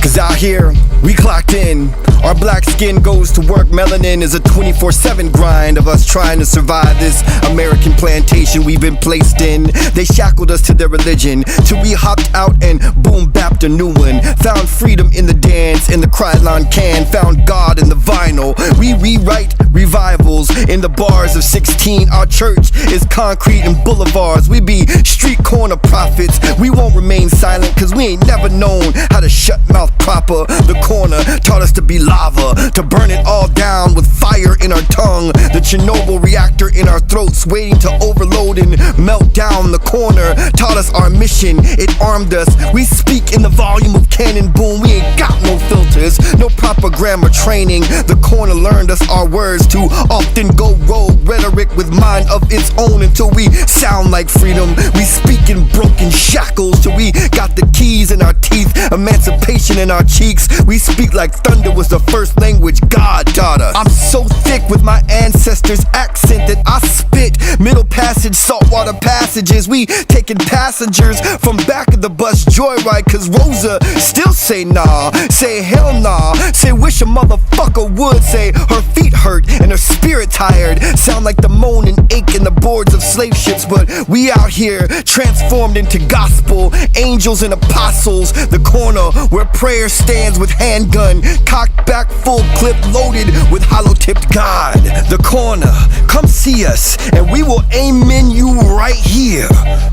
Cause out here, we clocked in. Our black skin goes to work. Melanin is a 24/7 grind of us trying to survive this American plantation we've been placed in. They shackled us to their religion till we hopped out and boom bapped a new one. Found freedom in the dance, in the Krylon can. Found God in the vinyl. We rewrite revivals in the bars of 16. Our church is concrete and boulevards. We be street corner prophets. We won't remain silent cause we ain't never known how to shut mouth proper. The corner taught us to be lava, to burn it all down with fire in our tongue. The Chernobyl reactor in our throats waiting to overload and melt down. The corner taught us our mission, it armed us. We speak in the volume of cannon boom. We ain't got no filters, no proper grammar training. The corner learned us our words to often go rogue. Rhetoric with mind of its own until we sound like freedom. We speak in broken shackles till we got the keys in our teeth, emancipation in our cheeks. We speak like thunder was the first language God taught us. I'm so thick with my ancestors' accent that I spit middle passage, saltwater passages. We taking passengers from back of the bus joyride cause Rosa still say nah, say hell nah, say wish a motherfucker would, say her feet hurt and her spirit tired. Sound like the moan and ache in the boards of slave ships, but we out here transformed into gospel, angels and apostles. The corner where prayer stands with handgun cocked back, full clip loaded with hollow-tipped God. The corner, come see us and we will amen you right here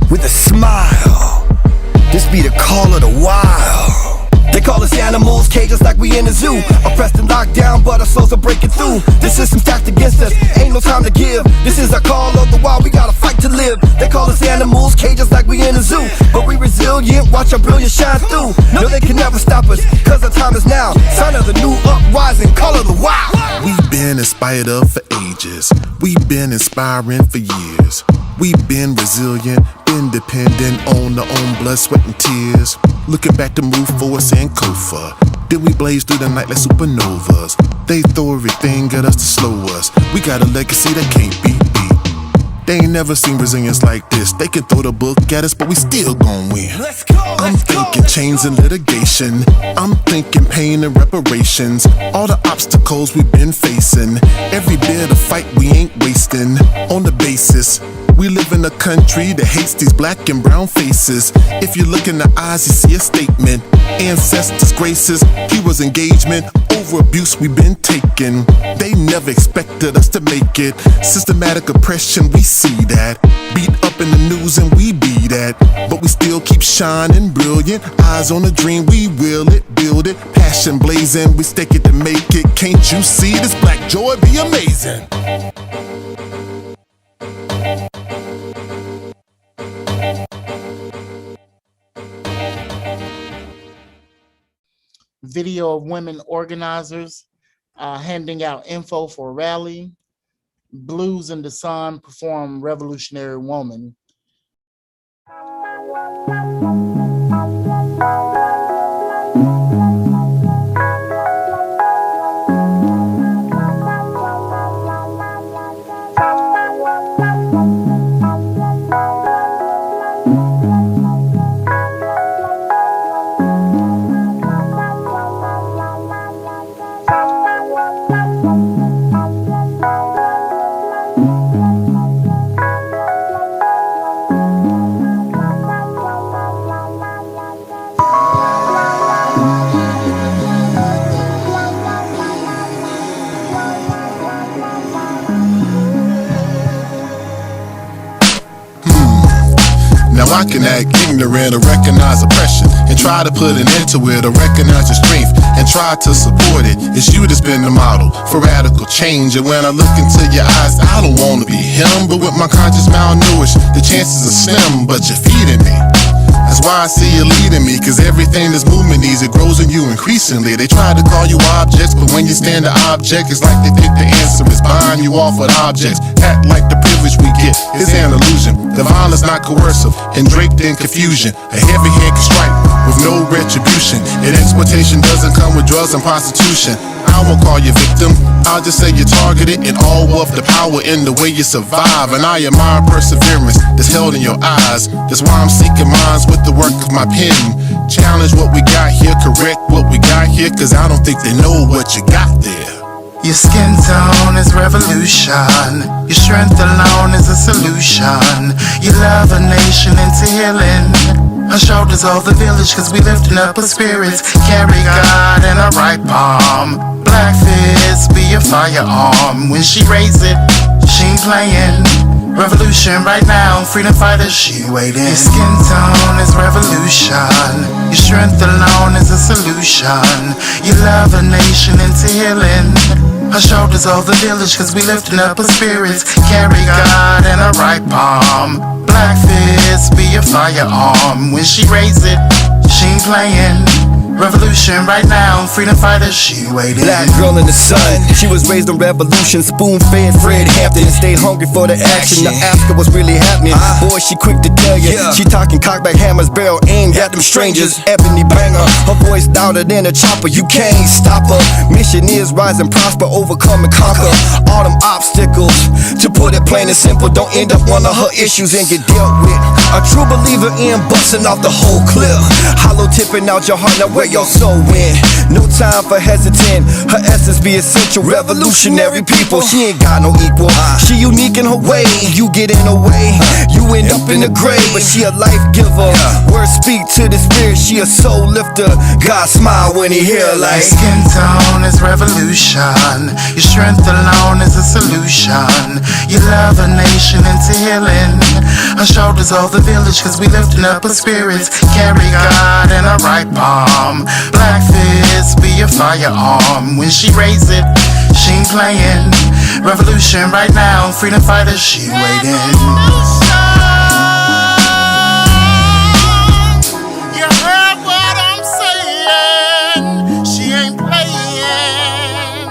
with a smile. This be the call of the wild. They call us animals, cages like we in a zoo. Oppressed and locked down, but our souls are breaking through. The system stacked against us, ain't no time to give. This is our call of the wild, we gotta fight to live. They call us animals, cages like we in a zoo. But we resilient, watch our brilliance shine through. No, they can never stop us, cause our time is now. Sign of the new uprising, call of the wild. We've been inspired of for ages. We've been inspiring for years. We've been resilient, been dependent on our own blood, sweat, and tears. Looking back to move forward, saying Kofa. Then we blaze through the night like supernovas. They throw everything at us to slow us. We got a legacy that can't be beat. They ain't never seen resilience like this. They can throw the book at us, but we still gon' win. Let's go! I'm thinking chains and litigation. I'm thinking pain and reparations. All the obstacles we've been facing. Every bit of fight we ain't wasting. On the basis, we live in a country that hates these black and brown faces. If you look in the eyes, you see a statement. Ancestors' graces, heroes' engagement. Over abuse we've been taking. They never expected us to make it. Systematic oppression, we see that. Beat up in the news and we be that. But we still keep shining brilliant. Eyes on a dream, we will it, build it. Passion blazing, we stake it to make it. Can't you see this black joy be amazing? Video of women organizers handing out info for a rally. Blues and the Sun perform Revolutionary Woman. Now I can act ignorant or recognize oppression and try to put an end to it or recognize your strength and try to support it. It's you that's been the model for radical change. And when I look into your eyes, I don't want to be him, but with my conscious malnourished, the chances are slim, but you're feeding me. That's why I see you leading me, cause everything this movement needs, it grows in you increasingly. They try to call you objects, but when you stand the object, it's like they think the answer is buying you off with objects. Act like the privilege we get is an illusion. The violence not coercive and draped in confusion. A heavy hand can strike with no retribution. And exploitation doesn't come with drugs and prostitution. I won't call you victim, I'll just say you're targeted and all of the power in the way you survive. And I admire perseverance that's held in your eyes. That's why I'm seeking minds with the work of my pen. Challenge what we got here, correct what we got here, cause I don't think they know what you got there. Your skin tone is revolution. Your strength alone is a solution. You love a nation into healing. Her shoulders hold the village cause we lifting up her spirits. Carry God in her right palm. Black fist be a firearm. When she raise it, she ain't playing. Revolution right now, freedom fighters, she waiting. Your skin tone is revolution. Your strength alone is a solution. You love a nation into healing. Her shoulders hold the village cause we lifting up her spirits. Carry God in her right palm. Black fist be a firearm. When she raise it, she ain't playing. Revolution right now, freedom fighters, she waiting. Black girl in the sun, she was raised on revolution. Spoon-fed Fred Hampton, stayed hungry for the action. To ask her what's really happening, boy, she quick to tell you. She talking cockback hammers, barrel aimed at them strangers. Ebony banger, her voice louder than a chopper. You can't stop her. Mission is rise and prosper, overcome and conquer all them obstacles. To put it plain and simple, don't end up one of her issues and get dealt with. A true believer in busting off the whole clip. Hollow tipping out your heart, now where your soul went. No time for hesitant, her essence be essential. Revolutionary people, she ain't got no equal. She unique in her way, you get in her way, you end up in the grave. But she a life giver, words speak to the spirit. She a soul lifter, God smile when he hear like. Your skin tone is revolution. Your strength alone is a solution. You love a nation into healing. Her shoulders hold the village cause we lifting up her spirits. Carry God in her right palm. Black fist be a firearm. When she raise it, she ain't playing. Revolution right now, freedom fighters, she waiting. You heard what I'm saying? She ain't playing.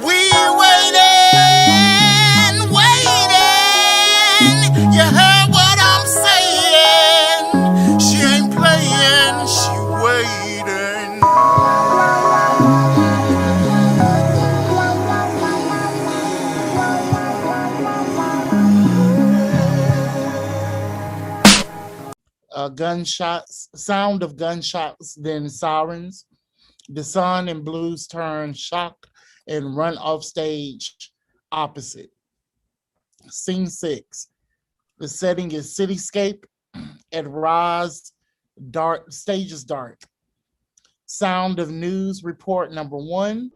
We waiting, waiting. You heard what I'm saying? She ain't playing, she waiting. Sound of gunshots, then sirens. The Sun and Blues turn shocked and run off stage opposite. Scene 6. The setting is Cityscape at Roz, dark, stage is dark. Sound of News report number 1.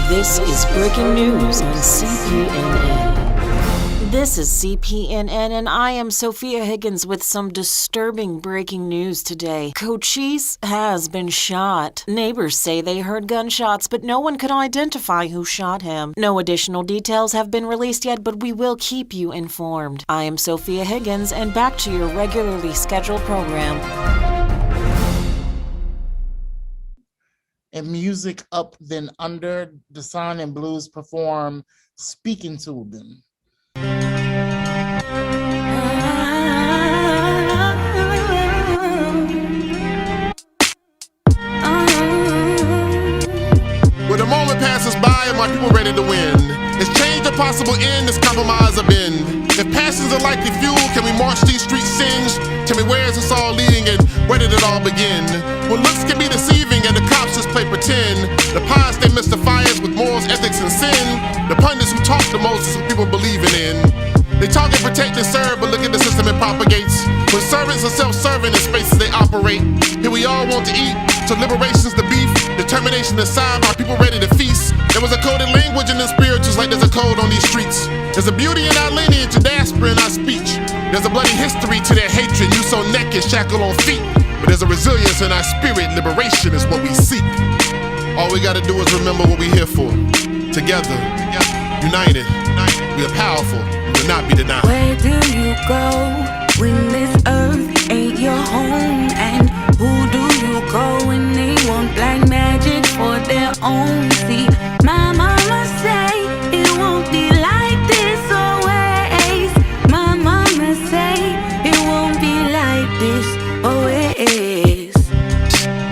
This is breaking news on CPNN. This is CPNN, and I am Sophia Higgins with some disturbing breaking news today. Cochise has been shot. Neighbors say they heard gunshots, but no one could identify who shot him. No additional details have been released yet, but we will keep you informed. I am Sophia Higgins, and back to your regularly scheduled program. And Music Up Then Under, the Sun and Blues perform Speaking to Them. When the moment passes by and my people ready to win, is change a possible end, is compromise a bend? If passion's a likely fuel, can we march these streets singed? Tell me where is this all leading and where did it all begin? When looks can be deceiving and the cops just play pretend, the pious they mystify us with morals, ethics, and sin. The pundits who talk the most is some people believing in. They talk and protect and serve, but look at the system it propagates. When servants are self-serving in spaces they operate. Here we all want to eat, so liberation's the beef. Determination aside, our people ready to feast. There was a coded language in the spirituals like there's a code on these streets. There's a beauty in our lineage, a diaspora in our speech. There's a bloody history to their hatred, you so naked, shackled on feet. But there's a resilience in our spirit, liberation is what we seek. All we gotta do is remember what we're here for. Together, united, we are powerful. Not be denied. Where do you go when this earth ain't your home? And who do you call when they want black magic for their own? See, my mama say it won't be like this always. My mama say it won't be like this always.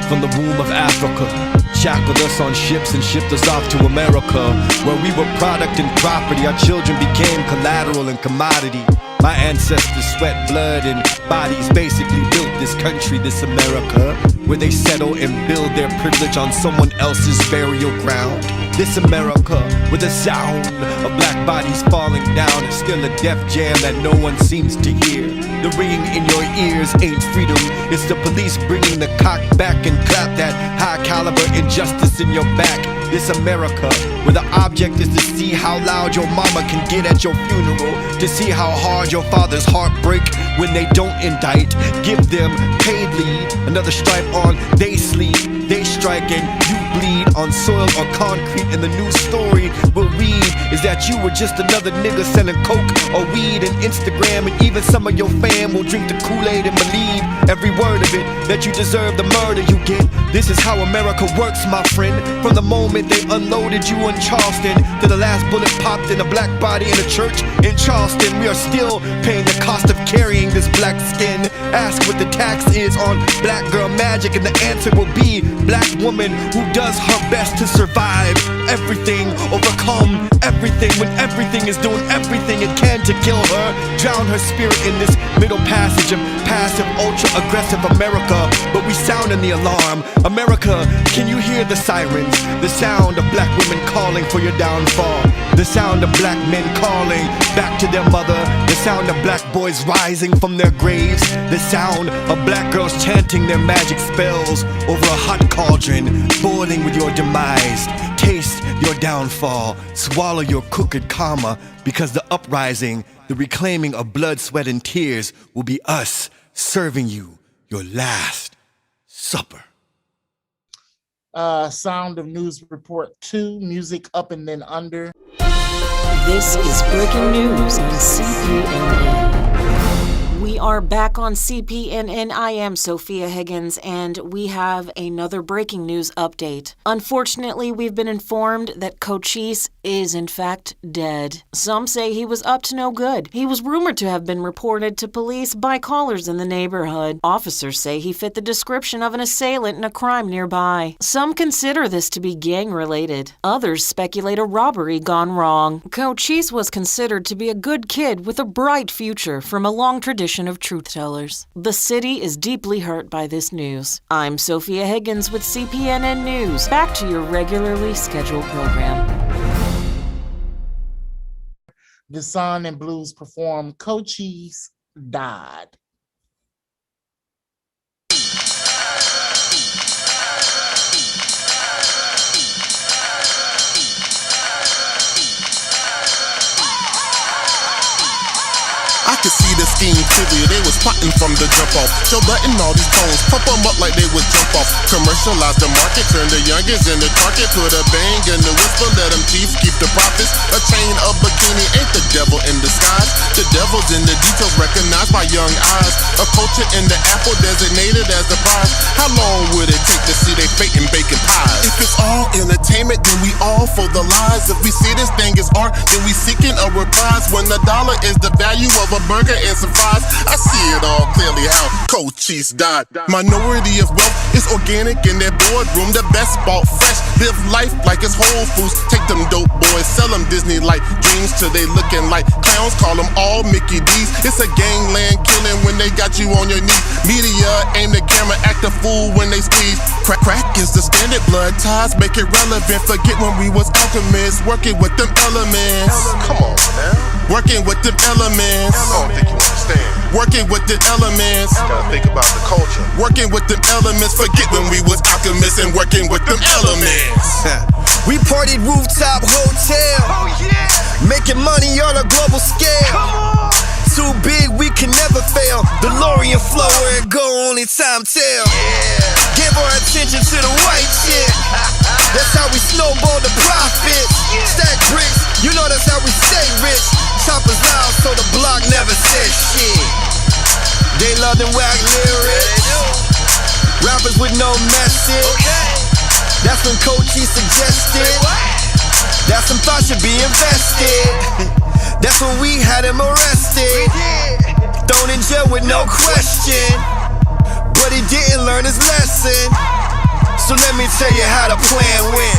From the womb of Africa, shackled us on ships and shipped us off to America, where we were product and property. Our children became collateral and commodity. My ancestors sweat, blood, and bodies basically built this country, this America, where they settle and build their privilege on someone else's burial ground. This America, with the sound of black bodies falling down, is still a deaf jam that no one seems to hear. The ringing in your ears ain't freedom, it's the police bringing the cock back and clap that high caliber injustice in your back. This America, where the object is to see how loud your mama can get at your funeral, to see how hard your father's heart break when they don't indict. Give them paid leave, another stripe on they sleeve. They strike and you bleed on soil or concrete, and the news story we'll read is that you were just another nigga selling coke or weed and Instagram, and even some of your fam will drink the Kool-Aid and believe every word of it, that you deserve the murder you get. This is how America works, my friend. From the moment they unloaded you in Charleston to the last bullet popped in a black body in a church in Charleston, we are still paying the cost of carrying this black skin. Ask what the tax is on black girl magic, and the answer will be black woman who does her best to survive everything, overcome everything, when everything is doing everything it can to kill her, drown her spirit in this middle passage of passive, ultra-aggressive America. But we sounding the alarm. America, can you hear the sirens? The sound of black women calling for your downfall. The sound of black men calling back to their mother. The sound of black boys rising from their graves. The sound of black girls chanting their magic spells over a hot cauldron, boiling with your demise. Taste your downfall, swallow your crooked karma, because the uprising, the reclaiming of blood, sweat, and tears will be us serving you your last supper. Sound of News Report 2, Music Up and Then Under. This is breaking news on CPNN. We are back on CPNN. I am Sophia Higgins, and we have another breaking news update. Unfortunately, we've been informed that Cochise is in fact dead. Some say he was up to no good. He was rumored to have been reported to police by callers in the neighborhood. Officers say he fit the description of an assailant in a crime nearby. Some consider this to be gang-related. Others speculate a robbery gone wrong. Cochise was considered to be a good kid with a bright future from a long tradition edition of Truth Tellers. The city is deeply hurt by this news. I'm Sophia Higgins with CPNN News. Back to your regularly scheduled program. The Sun and Blues perform Cochise Died. I could see the scheme clearly, they was plotting from the jump off. Joe Button, all these clones, pump them up like they would jump off. Commercialize the market, turn the youngest in the target. Put a bang in the whisper, let them chiefs keep the profits. A chain of bikini ain't the devil in disguise. The devil's in the details, recognized by young eyes. A culture in the apple, designated as the prize. How long would it take to see they fate in bacon pies? If it's all entertainment, then we all for the lies. If we see this thing as art, then we seeking a reprise. When the dollar is the value of a burger and some fries, I see it all clearly how Cochise died. Minority of wealth is organic in their boardroom. The best bought fresh, live life like it's Whole Foods. Take them dope boys, sell them Disney-like dreams till they looking like clowns. Call them all Mickey D's. It's a gangland killing when they got you on your knees. Media aim the camera, act a fool when they squeeze. Crack is the standard, blood ties make it relevant. Forget when we was alchemists, working with them elements. Come on, man. Working with them elements. I don't think you understand. Working with the elements. Gotta think about the culture. Working with them elements. Forget when we was alchemists and working with them elements. We partied rooftop hotel. Oh yeah. Making money on a global scale. Come on. Too big, we can never fail. DeLorean flow where it go, only time tell. Yeah. Give our attention to the white shit. That's how we snowball the profits. Yeah. Stack bricks, you know that's how we stay rich. Choppers loud, so the block never said shit. They love them whack lyrics. Rappers with no message. Okay. That's when Cochise suggested. That some thought should be invested. That's when we had him arrested. Thrown in jail with no question. But he didn't learn his lesson. So let me tell you how the plan went.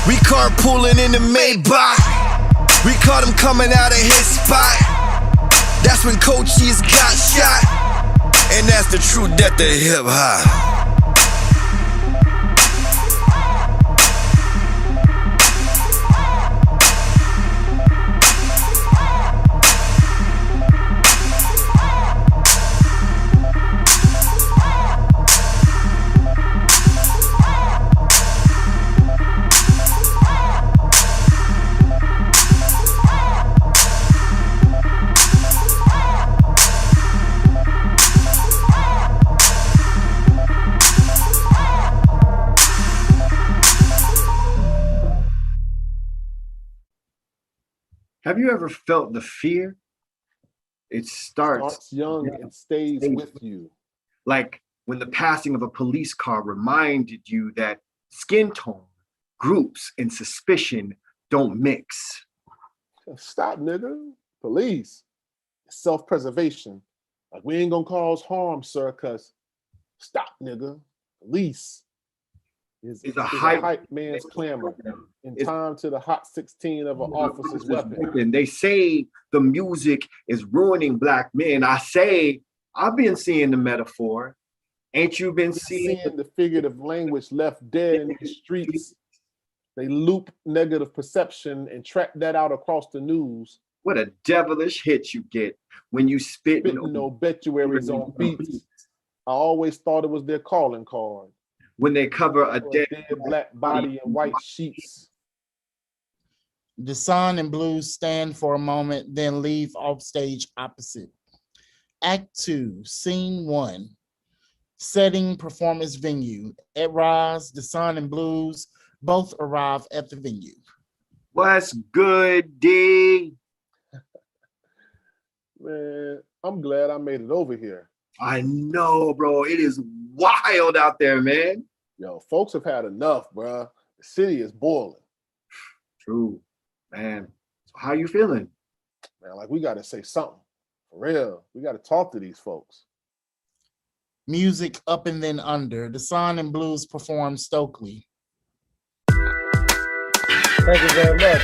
We carpooling in the Maybach. We caught him coming out of his spot. That's when Cochise got shot. And that's the true death of hip hop. Have you ever felt the fear? It starts young and stays with you. Like when the passing of a police car reminded you that skin tone, groups, and suspicion don't mix. Stop, nigga. Police. Self-preservation. Like, we ain't gonna cause harm, sir, cause stop, nigga. Police is a hype man's clamor in time to the hot 16 of an officer's weapon. They say the music is ruining black men. I say, I've been seeing the metaphor. Ain't you been seeing the figurative language left dead in the streets? They loop negative perception and track that out across the news. What a devilish hit you get when you spitting obituaries on beats. I always thought it was their calling card. When they cover a dead black body in white sheets. The Sun and Blues stand for a moment, then leave off stage opposite. Act 2, Scene 1. Setting, performance venue. At Rise, the Sun and Blues both arrive at the venue. What's good, D? Man, I'm glad I made it over here. I know, bro. It is wild out there, man. Yo, folks have had enough, bro. The city is boiling. True, man. So how you feeling? Man, like, we got to say something. For real. We got to talk to these folks. Music up and then under. The Sun and Blues perform Stokely. Thank you very much.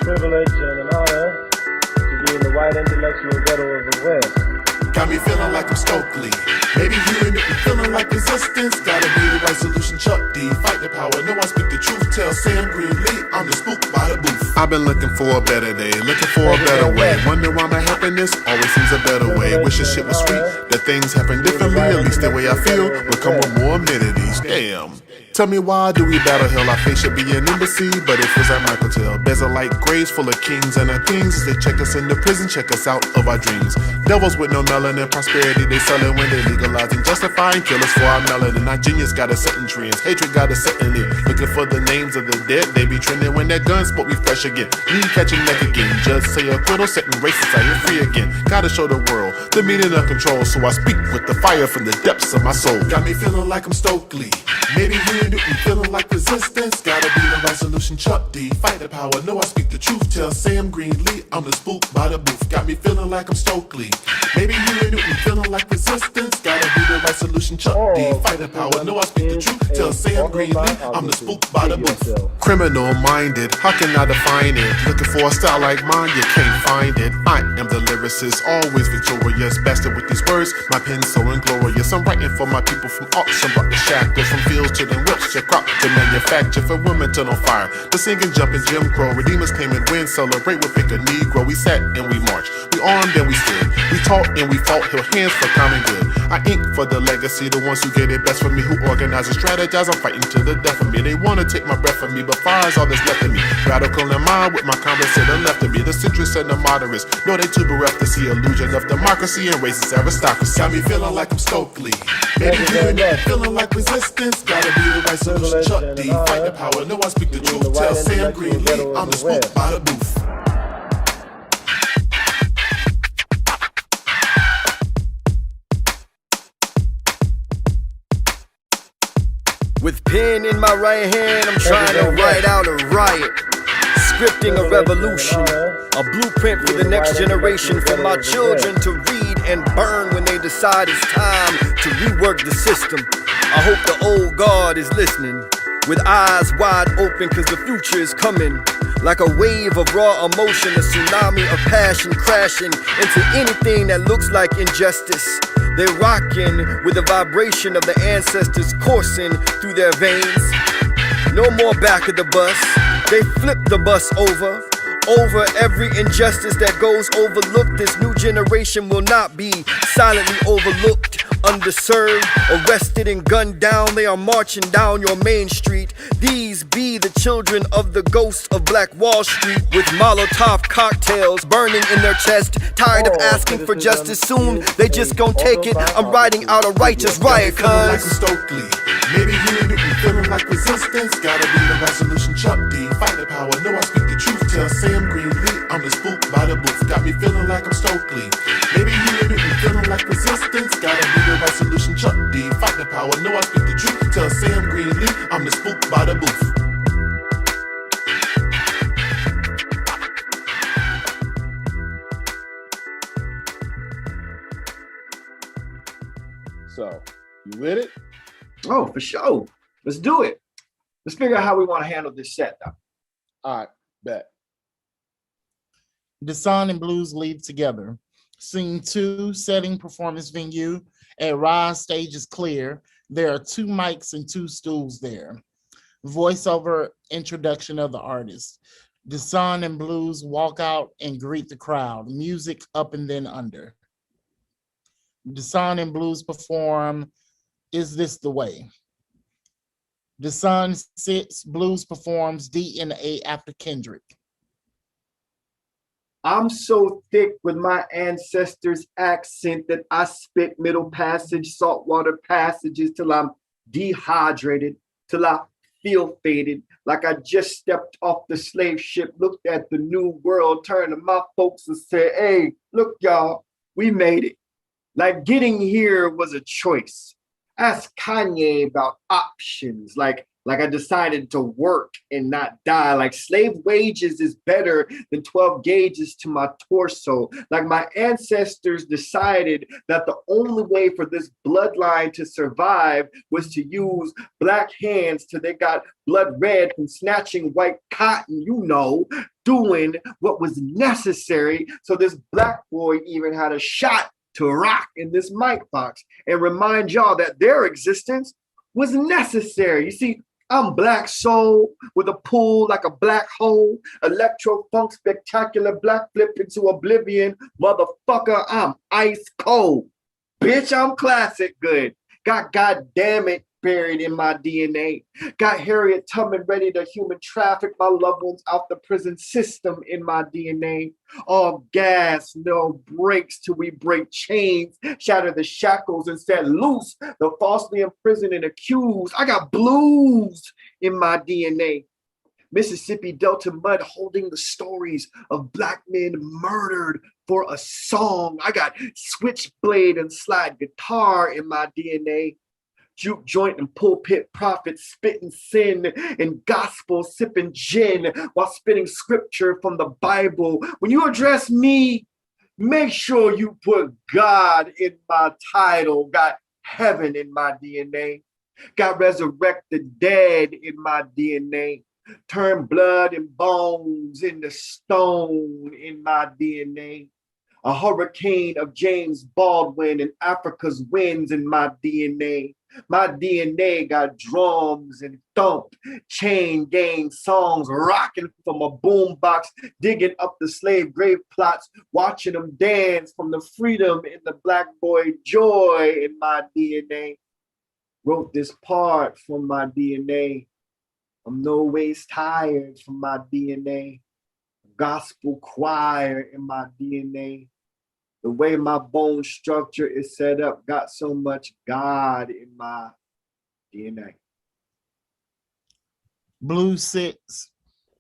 Privilege and an honor to be in the white intellectual ghetto of the West. Got me feeling like I'm Stokely. Maybe you and me feeling like resistance. Gotta be the right solution, Chuck D. Fight the power, no I speak the truth. Tell Sam Greenlee I'm the spook by the booth. I've been looking for a better day, looking for a better way. Wonder why my happiness always seems a better way. Wish this shit was sweet, that things happen differently. At least the way I feel will come with more amenities. Damn. Tell me why do we battle hell? Our face should be an embassy, but it feels like Michael Tell. Bezel like graves full of kings and queens. As they check us into prison, check us out of our dreams. Devils with no melanin, prosperity they sellin' when they legalize and justify and kill us for our melanin. Our genius got us setting trends, hatred got us setting it. Looking for the names of the dead, they be trending. When that gun sport, we fresh again. Need catching neck again. Judge say acquittal, setting racists out here free again. Gotta show the world the meaning of control, so I speak with the fire from the depths of my soul. Got me feeling like I'm Stokely. Maybe you and me feeling like resistance. Gotta be the right solution, Chuck D. Fight the power, no I speak the truth. Tell Sam Greenlee I'm the spook by the booth. Got me feeling like I'm Stokely. Maybe you and me feeling like resistance. Gotta be the right solution, Chuck D. Fight the power, no I speak the truth. Tell Sam Greenlee I'm the spook by the booth. Criminal minded, how can I define it? Looking for a style like mine, you can't find it. I am the lyricist, always victorious. Bastard with these words, my pen's so inglorious. I'm writing for my people from auction, brought the shackles from fields to the whips, to crop to manufacture for women to on fire. The singing, jumping, Jim Crow, redeemers came and win, celebrate, we'll pick a Negro. We sat and we marched, we armed and we stood, we taught and we fought, held hands for common good. I ink for the legacy, the ones who get it best for me, who organize and strategize. I'm fighting to the death of me. They wanna take my breath from me, but fire's all that's left of me. Radical in mind with my comments to the left of me. The centrists and the moderates know they too bereft to see illusion of democracy and racist aristocracy. Got me feeling like I'm Stokely. Maybe you and me feeling like resistance. Gotta be the right solution, Chuck D. Fight the power, no I speak the truth. Tell Sam Greenlee I'm the spook by the booth. With pen in my right hand, I'm trying to write out a riot, scripting a revolution, a blueprint for the next generation, for my children to read and burn when they decide it's time to rework the system. I hope the old guard is listening, with eyes wide open, cause the future is coming. Like a wave of raw emotion, a tsunami of passion crashing into anything that looks like injustice. They rockin' with the vibration of the ancestors coursing through their veins. No more back of the bus, they flip the bus over every injustice that goes overlooked. This new generation will not be silently overlooked, underserved, arrested and gunned down. They are marching down your main street. These be the children of the ghost of Black Wall Street, with Molotov cocktails burning in their chest, tired of asking for justice. Soon they just gon' take it. I'm writing out a righteous riot, cuz Maybe you and me feeling like resistance. Gotta be the right solution, Chuck D. Fight the power, no I speak the truth. Tell Sam Greenlee I'm the spook by the booth. Got me feeling like I'm Stokely. Maybe you and me feeling like resistance. Gotta be the right solution, Chuck D. Fight the power, no I speak the truth. Tell Sam Greenlee I'm the spook by the booth. So, you with it? Oh, for sure. Let's do it. Let's figure out how we want to handle this set, though. All right, bet. Desan and Blues leave together. Scene 2, setting performance venue. At Rise, stage is clear. There are 2 mics and 2 stools there. Voiceover introduction of the artist. Desan and Blues walk out and greet the crowd. Music up and then under. Desan and Blues perform Is This the Way? Desan sits, Blues performs D and A after Kendrick. I'm so thick with my ancestors' accent that I spit middle passage, saltwater passages till I'm dehydrated, till I feel faded, like I just stepped off the slave ship, looked at the new world, turned to my folks and said, hey, look, y'all, we made it. Like getting here was a choice. Ask Kanye about options, like Like I decided to work and not die. Like slave wages is better than 12 gauges to my torso. Like my ancestors decided that the only way for this bloodline to survive was to use black hands till they got blood red from snatching white cotton, doing what was necessary. So this black boy even had a shot to rock in this mic box and remind y'all that their existence was necessary. You see, I'm black soul with a pool like a black hole, electro funk spectacular, black flip into oblivion. Motherfucker, I'm ice cold. Bitch, I'm classic good. Got goddamn it buried in my DNA. Got Harriet Tubman ready to human traffic my loved ones out the prison system in my DNA. All gas, no brakes till we break chains, shatter the shackles and set loose the falsely imprisoned and accused. I got blues in my DNA. Mississippi Delta mud holding the stories of black men murdered for a song. I got switchblade and slide guitar in my DNA. Juke joint and pulpit prophets spitting sin and gospel sipping gin while spitting scripture from the Bible. When you address me, make sure you put God in my title. Got heaven in my DNA. Got resurrect the dead in my DNA. Turn blood and bones into stone in my DNA. A hurricane of James Baldwin and Africa's winds in my DNA. My DNA got drums and thump, chain gang songs rocking from a boombox, digging up the slave grave plots, watching them dance from the freedom in the black boy joy in my DNA. Wrote this part from my DNA. I'm no ways tired from my DNA. Gospel choir in my DNA. The way my bone structure is set up got so much God in my DNA. Blue 6,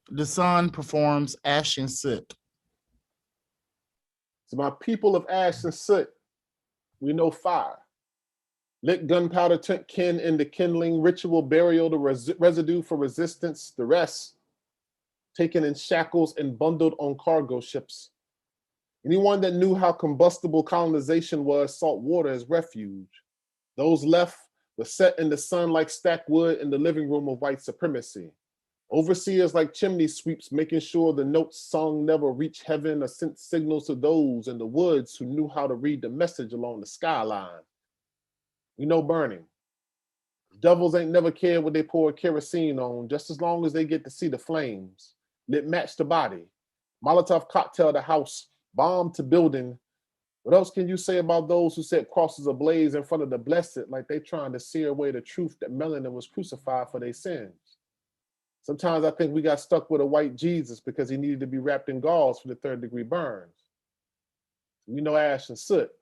the sun performs ash and soot. To my people of ash and soot, we know fire. Lit gunpowder took kin in the kindling, ritual burial, the residue for resistance, the rest taken in shackles and bundled on cargo ships. Anyone that knew how combustible colonization was sought water as refuge. Those left were set in the sun like stacked wood in the living room of white supremacy. Overseers like chimney sweeps, making sure the notes sung never reach heaven or sent signals to those in the woods who knew how to read the message along the skyline. We know burning. Devils ain't never cared what they pour kerosene on, just as long as they get to see the flames. Lit match the body. Molotov cocktail the house. Bomb to building. What else can you say about those who set crosses ablaze in front of the blessed like they trying to sear away the truth that melanin was crucified for their sins? Sometimes I think we got stuck with a white Jesus because he needed to be wrapped in gauze for the 3rd-degree burns. We know ash and soot.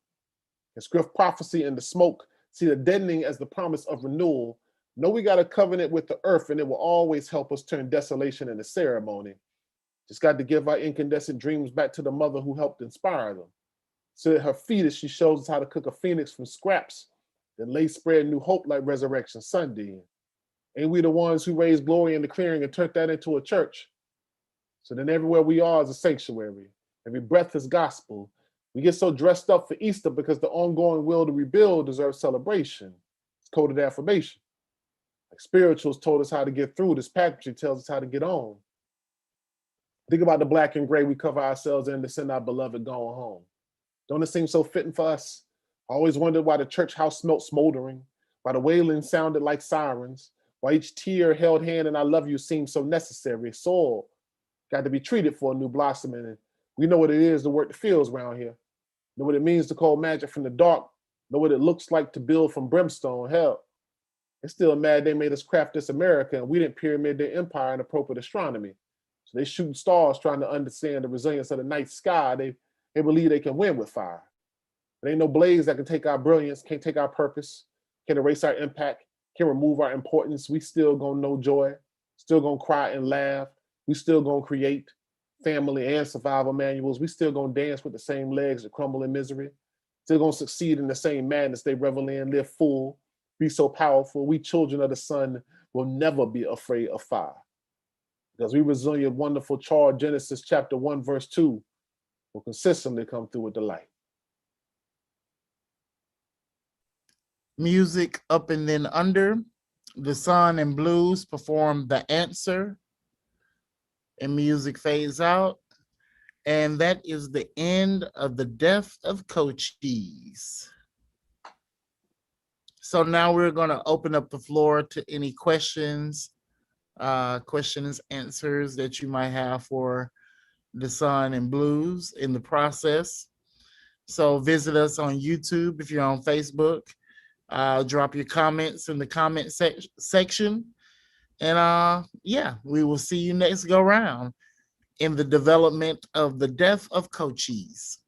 And script prophecy in the smoke, see the deadening as the promise of renewal. Know we got a covenant with the earth and it will always help us turn desolation into ceremony. Just got to give our incandescent dreams back to the mother who helped inspire them. So at her feet as she shows us how to cook a phoenix from scraps, then lay spread new hope like Resurrection Sunday. Ain't we the ones who raised glory in the clearing and turned that into a church? So then everywhere we are is a sanctuary. Every breath is gospel. We get so dressed up for Easter because the ongoing will to rebuild deserves celebration. It's coded affirmation. Like spirituals told us how to get through, this packaging tells us how to get on. Think about the black and gray we cover ourselves in to send our beloved going home. Don't it seem so fitting for us? I always wondered why the church house smelt smoldering, why the wailing sounded like sirens, why each tear held hand and I love you seemed so necessary. Soul got to be treated for a new blossoming. And we know what it is to work the fields around here. Know what it means to call magic from the dark. Know what it looks like to build from brimstone. Hell, it's still mad they made us craft this America and we didn't pyramid their empire in appropriate astronomy. So they shooting stars trying to understand the resilience of the night sky. They believe they can win with fire. There ain't no blaze that can take our brilliance, can't take our purpose, can erase our impact, can remove our importance. We still gonna know joy, still gonna cry and laugh. We still gonna create family and survival manuals. We still gonna dance with the same legs that crumble in misery. Still gonna succeed in the same madness they revel in, live full, be so powerful. We children of the sun, will never be afraid of fire. Because we resilient, wonderful child, Genesis chapter 1, verse 2, will consistently come through with the light. Music Up and Then Under. The Sun and Blues perform The Answer, and music fades out. And that is the end of the death of Cochise. So now we're going to open up the floor to any questions, answers that you might have for The Sun and Blues in the process. So visit us on YouTube. If you're on Facebook, drop your comments in the comment section. And yeah, we will see you next go round in the development of the death of Cochise.